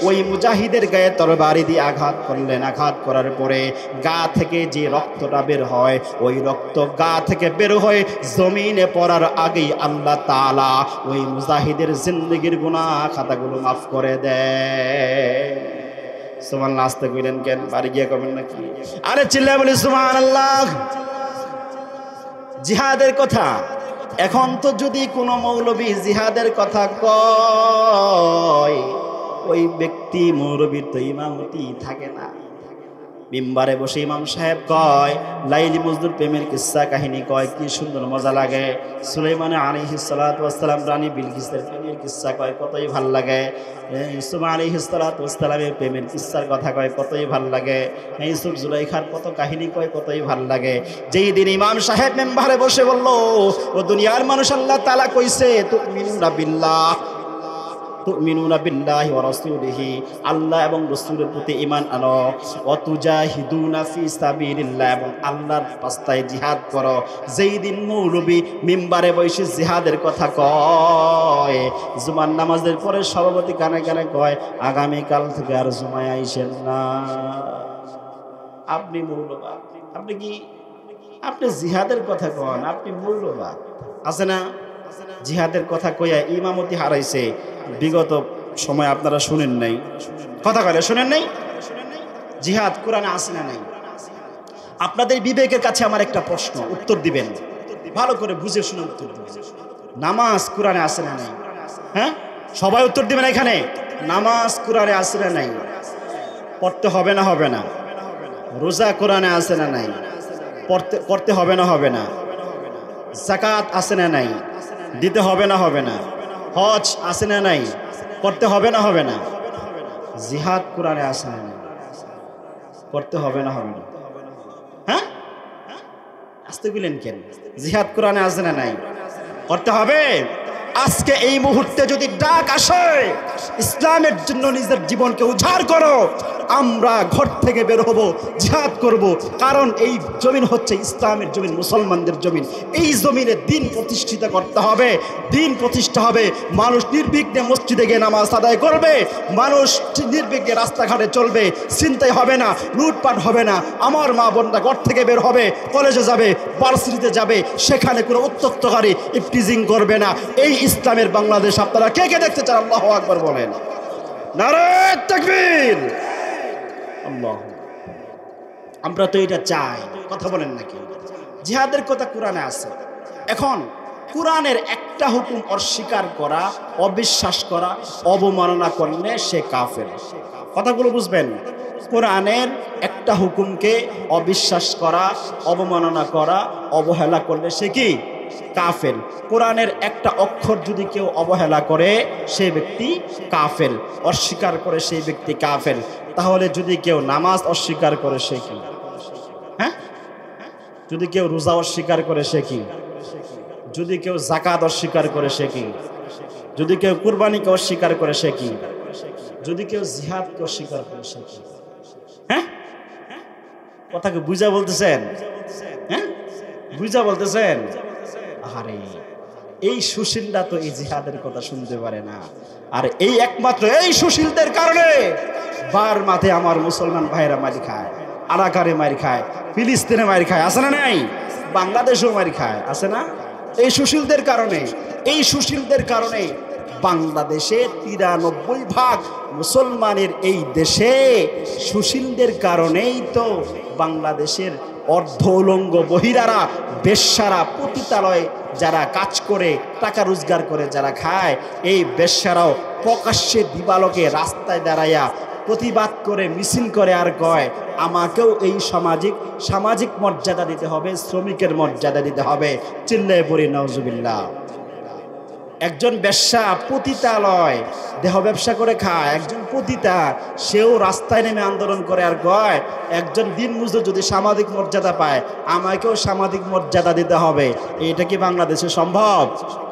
ওই মুজাহিদের গায়ে তরবারি দিয়ে আঘাত করলেন। আঘাত করার পরে গা থেকে যে রক্তটা বের হয়, ওই রক্ত গা থেকে বের হয়ে জমিনে পড়ার আগেই আল্লাহ তাআলা ওই মুজাহিদের জিন্দেগির গুনাহ খাতাগুলো মাফ করে দেয়। সুবহানাল্লাহ। আস্তে কইলেন কেন? বাড়ি গিয়ে করবেন নাকি? আরে চিল্লায় বলি সুবহানাল্লাহ। জিহাদের কথা, এখন তো যদি কোনো মৌলবী জিহাদের কথা কয়, ওই ব্যক্তি মৌলবীর তো ইমামতি থাকে না। মিম্বারে বসে ইমাম সাহেব কয়, লাইলি মজনুর প্রেমের কিস্সা কাহিনী কয়, কি সুন্দর মজা লাগে। সুলাইমান আলাইহিস সালাতু ওয়াস সালাম রানী বিলকিসের প্রেমের কিস্সা কয়, কতই ভাল লাগে। ইউসুফ আলাইহিস সালাতু ওয়াস সালামের প্রেমের কিস্সার কথা কয়, কতই ভাল লাগে। ইউসুফ জুলাইখার কত কাহিনী কয়, কতই ভাল লাগে। যেই দিন ইমাম সাহেব মেম্বারে বসে বলল, ও দুনিয়ার মানুষ, আল্লাহ তাআলা কইছে তুমিনুনা বিল্লাহ, তুমিনুনা বিল্লাহি ওয়া রাসূলিহি, আল্লাহ এবং রাসূলের প্রতি ঈমান আনো, ওয়া তুজাহিদুনা ফি সাবিলিল্লাহ, এবং আল্লাহর রাস্তায় জিহাদ করো। যেই দিন মৌলবী মিম্বারে বসে জিহাদের কথা কয়, জুমার নামাজের পরে সভাপতি কানে কানে কয়, আগামী কাল থেকে আর জুমায় আইসেন না। আপনি মৌলবাদ, আপনি কি, আপনি জিহাদের কথা কন, আপনি মৌলবাদ। আছে না? জিহাদের কথা কইয়া ইমামতি হারাইছে বিগত সময় আপনারা শুনেন নাই, কথা বলে শুনেন নাই? জিহাদ কোরআনে আছে না নাই? আপনাদের বিবেকের কাছে আমার একটা প্রশ্ন, উত্তর দিবেন, ভালো করে বুঝে শুনে উত্তর দিবেন। নামাজ কোরআনে আছে না নাই? হ্যাঁ, সবাই উত্তর দিবেন এখানে। নামাজ কোরআনে আছে না নাই? পড়তে হবে না হবে না? রোজা কোরআনে আছে না নাই? করতে হবে না হবে না? যাকাত আছে না নাই? দিতে হবে না হবে না? হজ আছে না নাই? করতে হবে না হবে না? জিহাদ কোরআনে আছে না নাই? করতে হবে না হবে না? হ্যাঁ, আসতে গেলেন কেন? জিহাদ কোরআনে আছে না নাই? করতে হবে। আজকে এই মুহূর্তে যদি ডাক আসে ইসলামের জন্য নিজের জীবনকে উজাড় করো, আমরা ঘর থেকে বের হব, জিহাদ করব। কারণ এই জমিন হচ্ছে ইসলামের জমিন, মুসলমানদের জমিন। এই জমিনে দিন প্রতিষ্ঠিত করতে হবে, দিন প্রতিষ্ঠা হবে। মানুষ নির্বিঘ্নে মসজিদে গিয়ে নামাজ আদায় করবে, মানুষ নির্বিঘ্নে রাস্তাঘাটে চলবে, চিন্তাই হবে না, লুটপাট হবে না। আমার মা বোনরা ঘর থেকে বের হবে, কলেজে যাবে, ভার্সিটিতে যাবে, সেখানে কোনো উত্ত্যক্তকারী ইফটিজিং করবে না। এই ইসলামের বাংলাদেশ আপনারা কে কে দেখতে চান? আল্লাহু আকবার বলেন, নারে তাকবীর, আল্লাহ। আমরা তো এটা চাই, কথা বলেন নাকি? জিহাদের কথা কোরআনে আছে। এখন কোরআনের একটা হুকুম অস্বীকার করা, অবিশ্বাস করা, অবমাননা করলে সে কাফের। কথাগুলো বুঝবেন। কোরআনের একটা হুকুমকে অবিশ্বাস করা, অবমাননা করা, অবহেলা করলে সে কি? কাফের। কোরআনের একটা অক্ষর যদি কেউ অবহেলা করে সেই ব্যক্তি কাফের, অস্বীকার করে সেই ব্যক্তি কাফের। তাহলে যদি কেউ নামাজ অস্বীকার করে সে কি? হ্যাঁ, যদি কেউ রোজা অস্বীকার করে সে কি? যদি কেউ যাকাত অস্বীকার করে সে কি? যদি কেউ কুরবানিকে অস্বীকার করে সে কি? যদি কেউ জিহাদকে অস্বীকার করে সে কি? হ্যাঁ, কথাকে বুঝা বলতেছেন? হ্যাঁ, বুঝা বলতেছেন? আরে এই সুশীলরা তো এই জিহাদের কথা শুনতে পারে না। আর এই একমাত্র এই সুশীলদের কারণে বার মাঠে আমার মুসলমান ভাইরা মারি খায়, আরাকারে মারি খায়, ফিলিস্তিনে মারি খায়, আছে না নাই? বাংলাদেশেও মারি খায়, আছে না? এই সুশীলদের কারণে, এই সুশীলদের কারণে বাংলাদেশে 93% মুসলমানের এই দেশে সুশীলদের কারণেই তো বাংলাদেশের অর্ধ উলঙ্গ বহিরারা, বেশ্যারা, পতিতালয়ে যারা কাজ করে টাকা রোজগার করে যারা খায়, এই বেশ্যারাও প্রকাশ্যে দিবালোকে রাস্তায় দাঁড়াইয়া প্রতিবাদ করে, মিছিল করে আর কয় আমাকেও এই সামাজিক মর্যাদা দিতে হবে, শ্রমিকের মর্যাদা দিতে হবে। চিল্লায়ে পড়ি নাউজুবিল্লাহ। একজন বেশ্যা, পতিতালয় দেহ ব্যবসা করে খায়, একজন পতিতা, সেও রাস্তায় নেমে আন্দোলন করে আর কয় একজন দিনমজুর যদি সামাজিক মর্যাদা পায় আমাকেও সামাজিক মর্যাদা দিতে হবে। এটা কি বাংলাদেশে সম্ভব?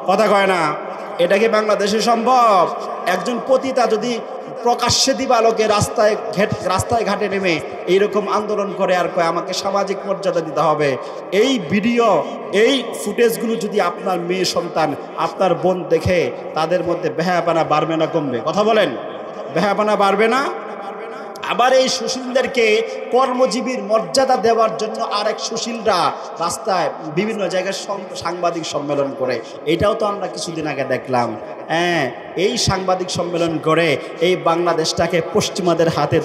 কথা কয় না। এটা কি বাংলাদেশে সম্ভব? একজন পতিতা যদি প্রকাশ্যে দিবালোকে রাস্তায় ঘাটে নেমে এইরকম আন্দোলন করে আর কয় আমাকে সামাজিক মর্যাদা দিতে হবে, এই ভিডিও, এই ফুটেজগুলো যদি আপনার মেয়ে সন্তান, আপনার বোন দেখে, তাদের মধ্যে বেহায়াপনা বাড়বে না কমবে? কথা বলেন, বেহায়াপনা বাড়বে না? আবার এই সুশীলদেরকে কর্মজীবীর মর্যাদা দেওয়ার জন্য আরেক সুশীলরা রাস্তায় বিভিন্ন জায়গায় সাংবাদিক সম্মেলন করে। এটাও তো আমরা কিছুদিন আগে দেখলাম। হ্যাঁ, এই সাংবাদিক সম্মেলন করে এই বাংলাদেশটাকে পশ্চিমাদের হাতে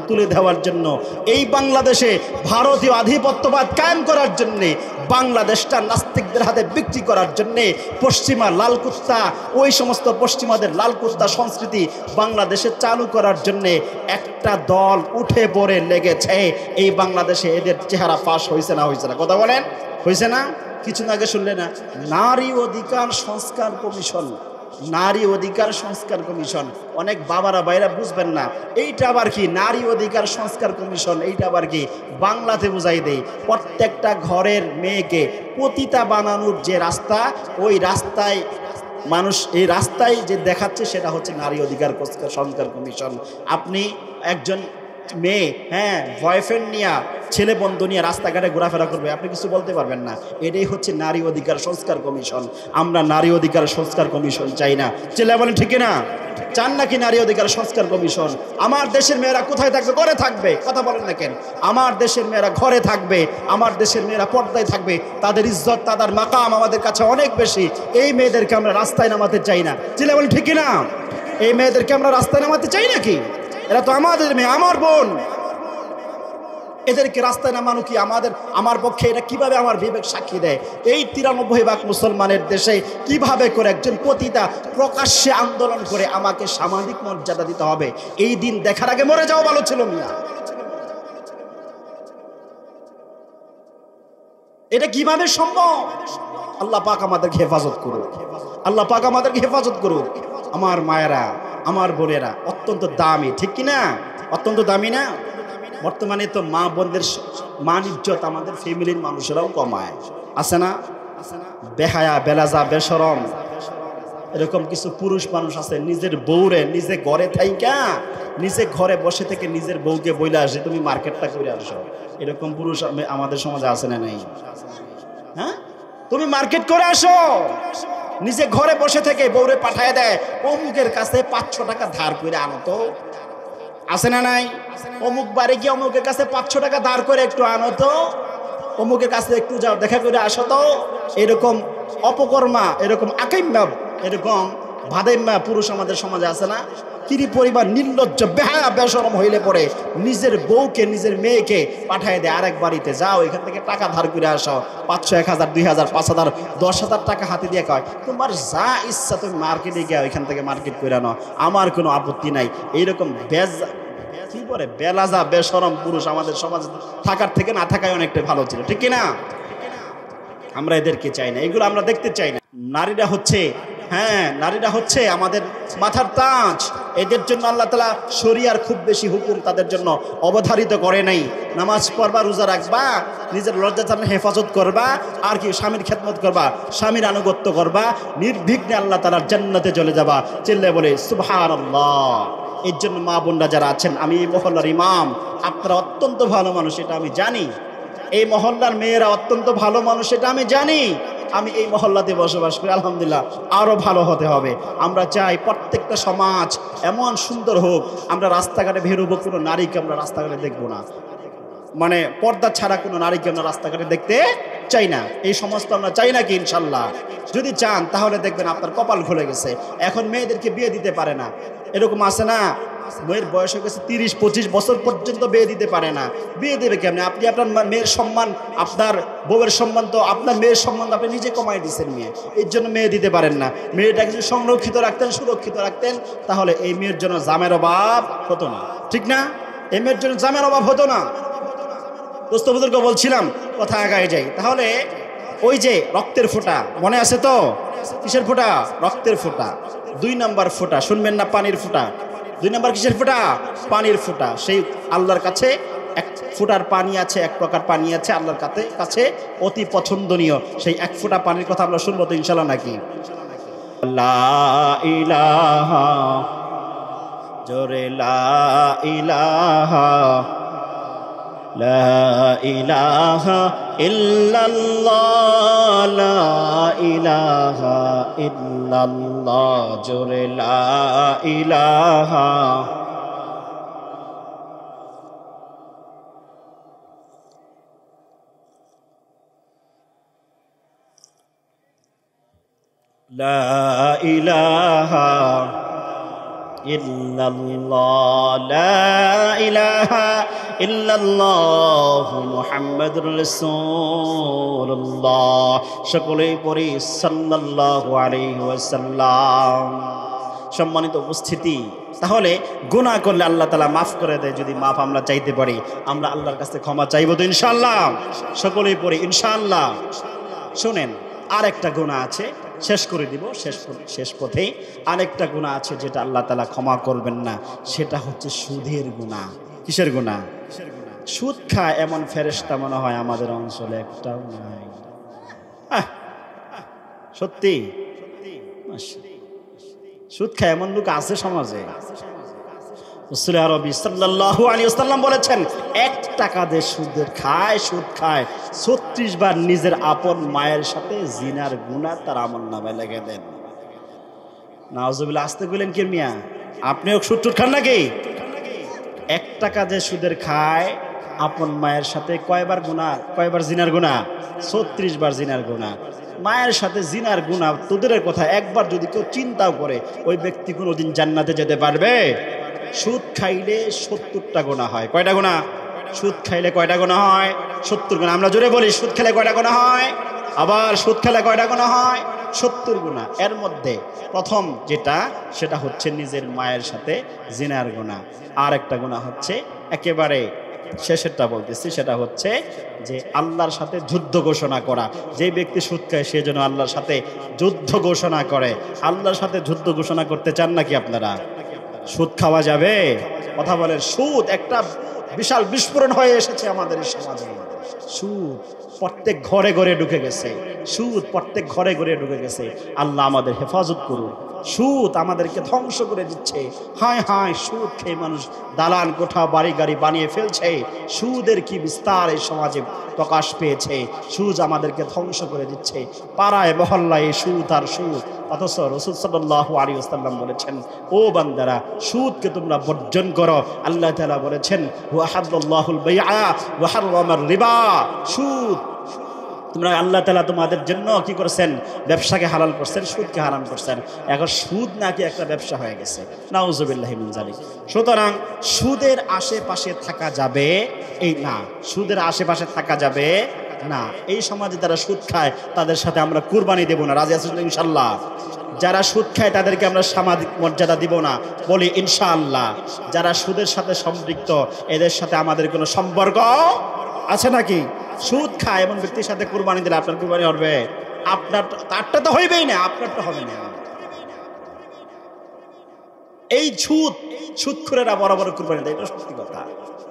তুলে দেওয়ার জন্য, এই বাংলাদেশে ভারতীয় আধিপত্যবাদ কায়েম করার জন্যে, বাংলাদেশটা নাস্তিকদের হাতে বিক্রি করার জন্যে পশ্চিমা লালকুত্তা, ওই সমস্ত পশ্চিমাদের লালকুত্তা সংস্কৃতি বাংলাদেশে চালু করার জন্যে একটা দল উঠে পড়ে লেগেছে। এই বাংলাদেশে এদের চেহারা ফাঁস হয়েছে না হয়েছে না? কথা বলেন, হয়েছে না? কিছু আগে শুনলে না, নারী অধিকার সংস্কার কমিশন, নারী অধিকার সংস্কার কমিশন। অনেক বাবারা বাইরা বুঝবেন না এইটা আবার কি নারী অধিকার সংস্কার কমিশন, এইটা আবার কি? বাংলাতে বুঝাই দেই, প্রত্যেকটা ঘরের মেয়েকে পতিতা বানানোর যে রাস্তা, ওই রাস্তায় মানুষ এই রাস্তায় যে দেখাচ্ছে সেটা হচ্ছে নারী অধিকার সংস্কার কমিশন। আপনি একজন মেয়ে, হ্যাঁ, বয়ফ্রেন্ড নিয়ে, ছেলে বন্ধু নিয়ে রাস্তাঘাটে ঘোরাফেরা করবে, আপনি কিছু বলতে পারবেন না। এটাই হচ্ছে নারী অধিকার সংস্কার কমিশন। আমরা নারী অধিকার সংস্কার কমিশন চাই না। ছেলে বলেন ঠিক না? চান নাকি নারী অধিকার সংস্কার কমিশন? আমার দেশের মেয়েরা কোথায় থাকবে? ঘরে থাকবে। কথা বলেন না কেন? আমার দেশের মেয়েরা ঘরে থাকবে, আমার দেশের মেয়েরা পর্দায় থাকবে। তাদের ইজ্জত, তাদের মাকাম আমাদের কাছে অনেক বেশি। এই মেয়েদেরকে আমরা রাস্তায় নামাতে চাই না। ছেলে বলেন ঠিক না? এই মেয়েদেরকে আমরা রাস্তায় নামাতে চাই নাকি? এরা তো আমাদের মেয়ে, আমার বোন। এদেরকে রাস্তায় নামানো কি আমার পক্ষে, এটা কিভাবে আমার বিবেক সাক্ষী দেয়? এই 93 ভাগ মুসলমানের দেশে কিভাবে করে একজন পতিতা প্রকাশ্যে আন্দোলন করে আমাকে সামাজিক মর্যাদা দিতে হবে, এই দিন দেখার আগে মরে যাওয়া ভালো ছিল মিয়া। এটা কিভাবে সম্ভব? আল্লাহ পাক আমাদেরকে হেফাজত করুক, আল্লাহ পাক আমাদেরকে হেফাজত করুক। আমার মায়েরা, আমার বোনেরা অত্যন্ত দামি, ঠিক কিনা? অত্যন্ত দামি না? বর্তমানে তো মা বোনদের মান ইজ্জত আমাদের ফ্যামিলির মানুষেরাও কমায়, আছে না? বেহায়া, বেলাজা, বেশরম এরকম কিছু পুরুষ মানুষ আছে, নিজের বউরে নিজে ঘরে থাইকা, নিজে ঘরে বসে থেকে নিজের বউকে বইলে আসে তুমি মার্কেটটা করে আসো। এরকম পুরুষ আমাদের সমাজে আছে না নাই? হ্যাঁ, তুমি মার্কেট করে আসো। নিজে ঘরে বসে থেকে বউরে পাঠায় দেয়, অমুকের কাছে 500 টাকা ধার করে আনো তো, আছে না নাই? অমুক বাড়ি গিয়ে অমুকের কাছে 500 টাকা ধার করে একটু আনো তো, অমুকের কাছে একটু যাও, দেখা করে আসো তো। এরকম অপকর্মা, এরকম আকাইম্যা, এরকম ভাদাইম্যা পুরুষ আমাদের সমাজে আছে না? কিরি পরিবার নির্লজ্জ, বেহায়া, বেশরম হইলে পরে নিজের বউকে, নিজের মেয়েকে পাঠায় দেয় আরেক বাড়িতে, যাও এখান থেকে টাকা ধার করে আসো, 500, 1000, 2000, 5000, 10,000 টাকা হাতে দিয়ে কয় তোমার যা ইচ্ছা তুমি মার্কেটে গিয়ে এখান থেকে মার্কেট করে আনো, আমার কোনো আপত্তি নাই। এইরকম কি বলে বেলাজা, বেশরম পুরুষ আমাদের সমাজ থাকার থেকে না থাকায় অনেকটা ভালো ছিল, ঠিক কিনা? আমরা এদেরকে চাই না, এগুলো আমরা দেখতে চাই না। নারীরা হচ্ছে, হ্যাঁ, নারীরা হচ্ছে আমাদের মাথার তাজ। এদের জন্য আল্লাহ তাআলা শরিয়ার খুব বেশি হুকুম তাদের জন্য অবধারিত করে নাই। নামাজ পড়বা, রোজা রাখবা, নিজের লজ্জাস্থানের হেফাজত করবা, আর কি স্বামীর খেদমত করবা, স্বামীর আনুগত্য করবা, নির্বিঘ্নে আল্লাহ তাআলার জান্নাতে চলে যাবা। চিল্লায় বলে সুবহানাল্লাহ। এর জন্য মা বোনরা যারা আছেন, আমি এই মহল্লার ইমাম, আপনারা অত্যন্ত ভালো মানুষ, এটা আমি জানি। এই মহল্লার মেয়েরা অত্যন্ত ভালো মানুষ, এটা আমি জানি। আমি এই মহল্লাতে বসবাস করি, আলহামদুলিল্লাহ আরও ভালো হতে হবে। আমরা চাই প্রত্যেকটা সমাজ এমন সুন্দর হোক, আমরা রাস্তাঘাটে বেরোবো, কোনো নারীকে আমরা রাস্তাঘাটে দেখবো না, মানে পর্দা ছাড়া কোনো নারীকে আমরা রাস্তাঘাটে দেখতে চাই না। এই সমস্ত আমরা চাই নাকি? ইনশাল্লাহ যদি চান তাহলে দেখবেন আপনার কপাল খুলে গেছে। এখন মেয়েদেরকে বিয়ে দিতে পারে না, এরকম আছে না? মেয়ের বয়স হয়ে গেছে 30-25 বছর পর্যন্ত বিয়ে দিতে পারে না। বিয়ে দেবে কেমনে? আপনি আপনার মেয়ের সম্মান, আপনার বউয়ের সম্মান তো, আপনার মেয়ের সম্মান আপনি নিজে কমাই দিচ্ছেন মেয়ে, এর জন্য মেয়ে দিতে পারেন না। মেয়েটাকে যদি সংরক্ষিত রাখতেন, সুরক্ষিত রাখতেন, তাহলে এই মেয়ের জন্য জামের অভাব হতো না, ঠিক না? এই মেয়ের জন্য জামের অভাব হতো না। দোস্ত বুজুর্গ বলছিলাম, কথা আগায় যাই। তাহলে ওই যে রক্তের ফোঁটা মনে আছে তো? কিসের ফোঁটা? রক্তের ফোঁটা। 2 নম্বর ফোঁটা শুনবেন না? পানির ফোঁটা। 2 নম্বর কিসের ফোঁটা? পানির ফোঁটা। সেই আল্লাহর কাছে এক ফোঁটার পানি আছে, এক প্রকার পানি আছে আল্লাহর কাছে অতি পছন্দনীয়। সেই এক ফোঁটা পানির কথা আমরা শুনবো তো ইনশাল্লাহ নাকি? লা ইলাহা, জোরে লা ইলাহা, লা ইলাহা ইল্লাল্লাহ, লা ইলাহা ইল্লাল্লাহ, জোরে লা ইলাহা। লা ইলাহা ইল্লাল্লাহ, লা ইলাহা ইল্লাল্লাহ, মুহাম্মাদুর রাসূলুল্লাহ। সকলেই পড়ি সাল্লাল্লাহু আলাইহি ওয়াসাল্লাম। সম্মানিত উপস্থিতি, তাহলে গুনাহ করলে আল্লাহ তাআলা মাফ করে দেয়। যদি মাফ আমরা চাইতে পারি, আমরা আল্লাহর কাছে ক্ষমা চাইবো তো ইনশাআল্লাহ। সকলেই পড়ি ইনশাআল্লাহ। শুনেন, আরেকটা গুনাহ আছে, শেষ করে দিব, শেষ পথে। আরেকটা গুনাহ আছে যেটা আল্লাহ তাআলা ক্ষমা করবেন না, সেটা হচ্ছে সুদের গুনাহ। কিসের গুনাহ? সুদ খায় এমন ফেরেশতা মনে হয় আমাদের অঞ্চলে একটাও নাই। সত্যি সুদ খায় এমন লোক আছে সমাজে। রাসূল আরবি সাল্লাল্লাহু আলাইহি ওয়াসাল্লাম বলেছেন, 1 টাকা দিয়ে সুদ খায় 36 বার নিজের আপন মায়ের সাথে জিনার গুনাহ তার আমলনামায় লিখে দেন। নাউজুবিল্লাহ। আসতে গেলেন কি মিয়া? আপনিও সুদ খান নাকি? 1 টাকা দিয়ে সুদের খায় আপন মায়ের সাথে কয়বার জিনার গুনাহ? 36 বার জিনার গুনাহ। মায়ের সাথে জিনার গুনাহ তোদের কথা একবার যদি কেউ চিন্তাও করে ওই ব্যক্তি কোনোদিন জান্নাতে যেতে পারবে? সুদ খাইলে 70টা গুনাহ হয়। কয়টা গুনাহ? সুদ খাইলে কয়টা গুনাহ হয়? 70 গুনাহ। আমরা জোরে বলি, সুদ খেলে কয়টা গুনাহ হয়? আবার সুদ খেলে কয়টা গুনাহ হয়? 70 গুনাহ। এর মধ্যে প্রথম যেটা সেটা হচ্ছে নিজের মায়ের সাথে জিনার গুনাহ। আর একটা গুনাহ হচ্ছে একেবারে শেষেরটা বলতেছি, সেটা হচ্ছে যে আল্লাহর সাথে যুদ্ধ ঘোষণা করা। যে ব্যক্তি সুদ খায় সে যেন আল্লাহর সাথে যুদ্ধ ঘোষণা করে। আল্লাহর সাথে যুদ্ধ ঘোষণা করতে চান নাকি আপনারা? সুদ খাওয়া যাবে? কথা বলেন। সুদ একটা বিশাল বিস্ফোরণ হয়ে এসেছে আমাদের এই সমাজে। সুদ প্রত্যেক ঘরে ঘরে ঢুকে গেছে। সুদ প্রত্যেক ঘরে ঘরে ঢুকে গেছে। আল্লাহ আমাদের হেফাজত করুন। সুদ আমাদেরকে ধ্বংস করে দিচ্ছে। হায় হায়, সুদ খেয়ে মানুষ দালান কোঠা বাড়ি গাড়ি বানিয়ে ফেলছে। সুদের কি বিস্তার এই সমাজে প্রকাশ পেয়েছে। সুদ আমাদেরকে ধ্বংস করে দিচ্ছে। পাড়ায় মহল্লায় সুদ আর সুদ। অথচ রাসূল সাল্লাল্লাহু আলাইহি ওয়াসাল্লাম বলেছেন, ও বান্দারা, সুদকে তোমরা বর্জন করো। আল্লাহ তাআলা বলেছেন, ওয়া হাদাল্লাহুল বাইআ ওয়া হারামার রিবা। সুদ তোমরা, আল্লাহ তাআলা তোমাদের জন্য কি করেছেন? ব্যবসাকে হালাল করছেন, সুদকে হারাম করছেন। এখন সুদ নাকি একটা ব্যবসা হয়ে গেছে। নাউযুবিল্লাহি মিন যালিক। সুতরাং সুদের আশেপাশে থাকা যাবে এই না, সুদের আশেপাশে থাকা যাবে না। এই সমাজে যারা সুদ খায় তাদের সাথে আমরা কুরবানি দেব না। রাজি আছেন ইনশাআল্লাহ? যারা সুদ খায় তাদেরকে আমরা সামাজিক মর্যাদা দিব না, বলি ইনশাআল্লাহ। যারা সুদের সাথে সম্পৃক্ত এদের সাথে আমাদের কোনো সম্পর্ক আছে নাকি? সুদ খায় এমন ব্যক্তির সাথে কুরবানি দিলে আপনার কুরবানি হবে? আপনার তারটা তো হইবেই না, আপনারটা হবে না। এই সুদখোরেরা বড় বড় কুরবানি দেয়, এটা সত্যি কথা।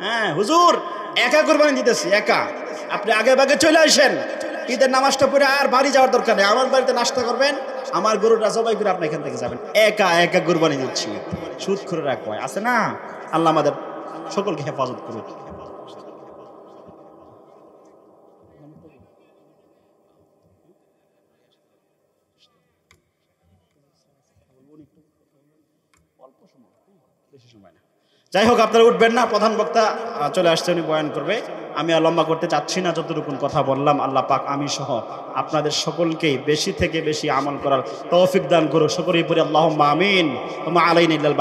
হ্যাঁ হুজুর, একা কুরবানি দিতেছি, একা। আপনি আগে ভাগে চলে আসেন, ঈদের নামাজটা পড়ে আর বাড়ি যাওয়ার দরকার নেই। আমার বাড়িতে নাস্তা করবেন, আমার গরুটা জবাই করে আপনি এখান থেকে যাবেন। একা একা কুরবানি দিচ্ছি। সুদখোরেরা কয় আছে না? আল্লাহ আমাদের সকলকে হেফাজত করুন। যাই হোক, আপনারা উঠবেন না, প্রধান বক্তা চলে আসছে, উনি বয়ান করবে। আমি আর লম্বা করতে চাচ্ছি না। যতটুকুন কথা বললাম আল্লাহ পাক আমি সহ আপনাদের সকলকেই বেশি থেকে বেশি আমল করার তৌফিক দান করুক। সকলেই পড়ি আল্লাহুম্মা আমিন। ওয়া মা আলাইনা ইল্লাল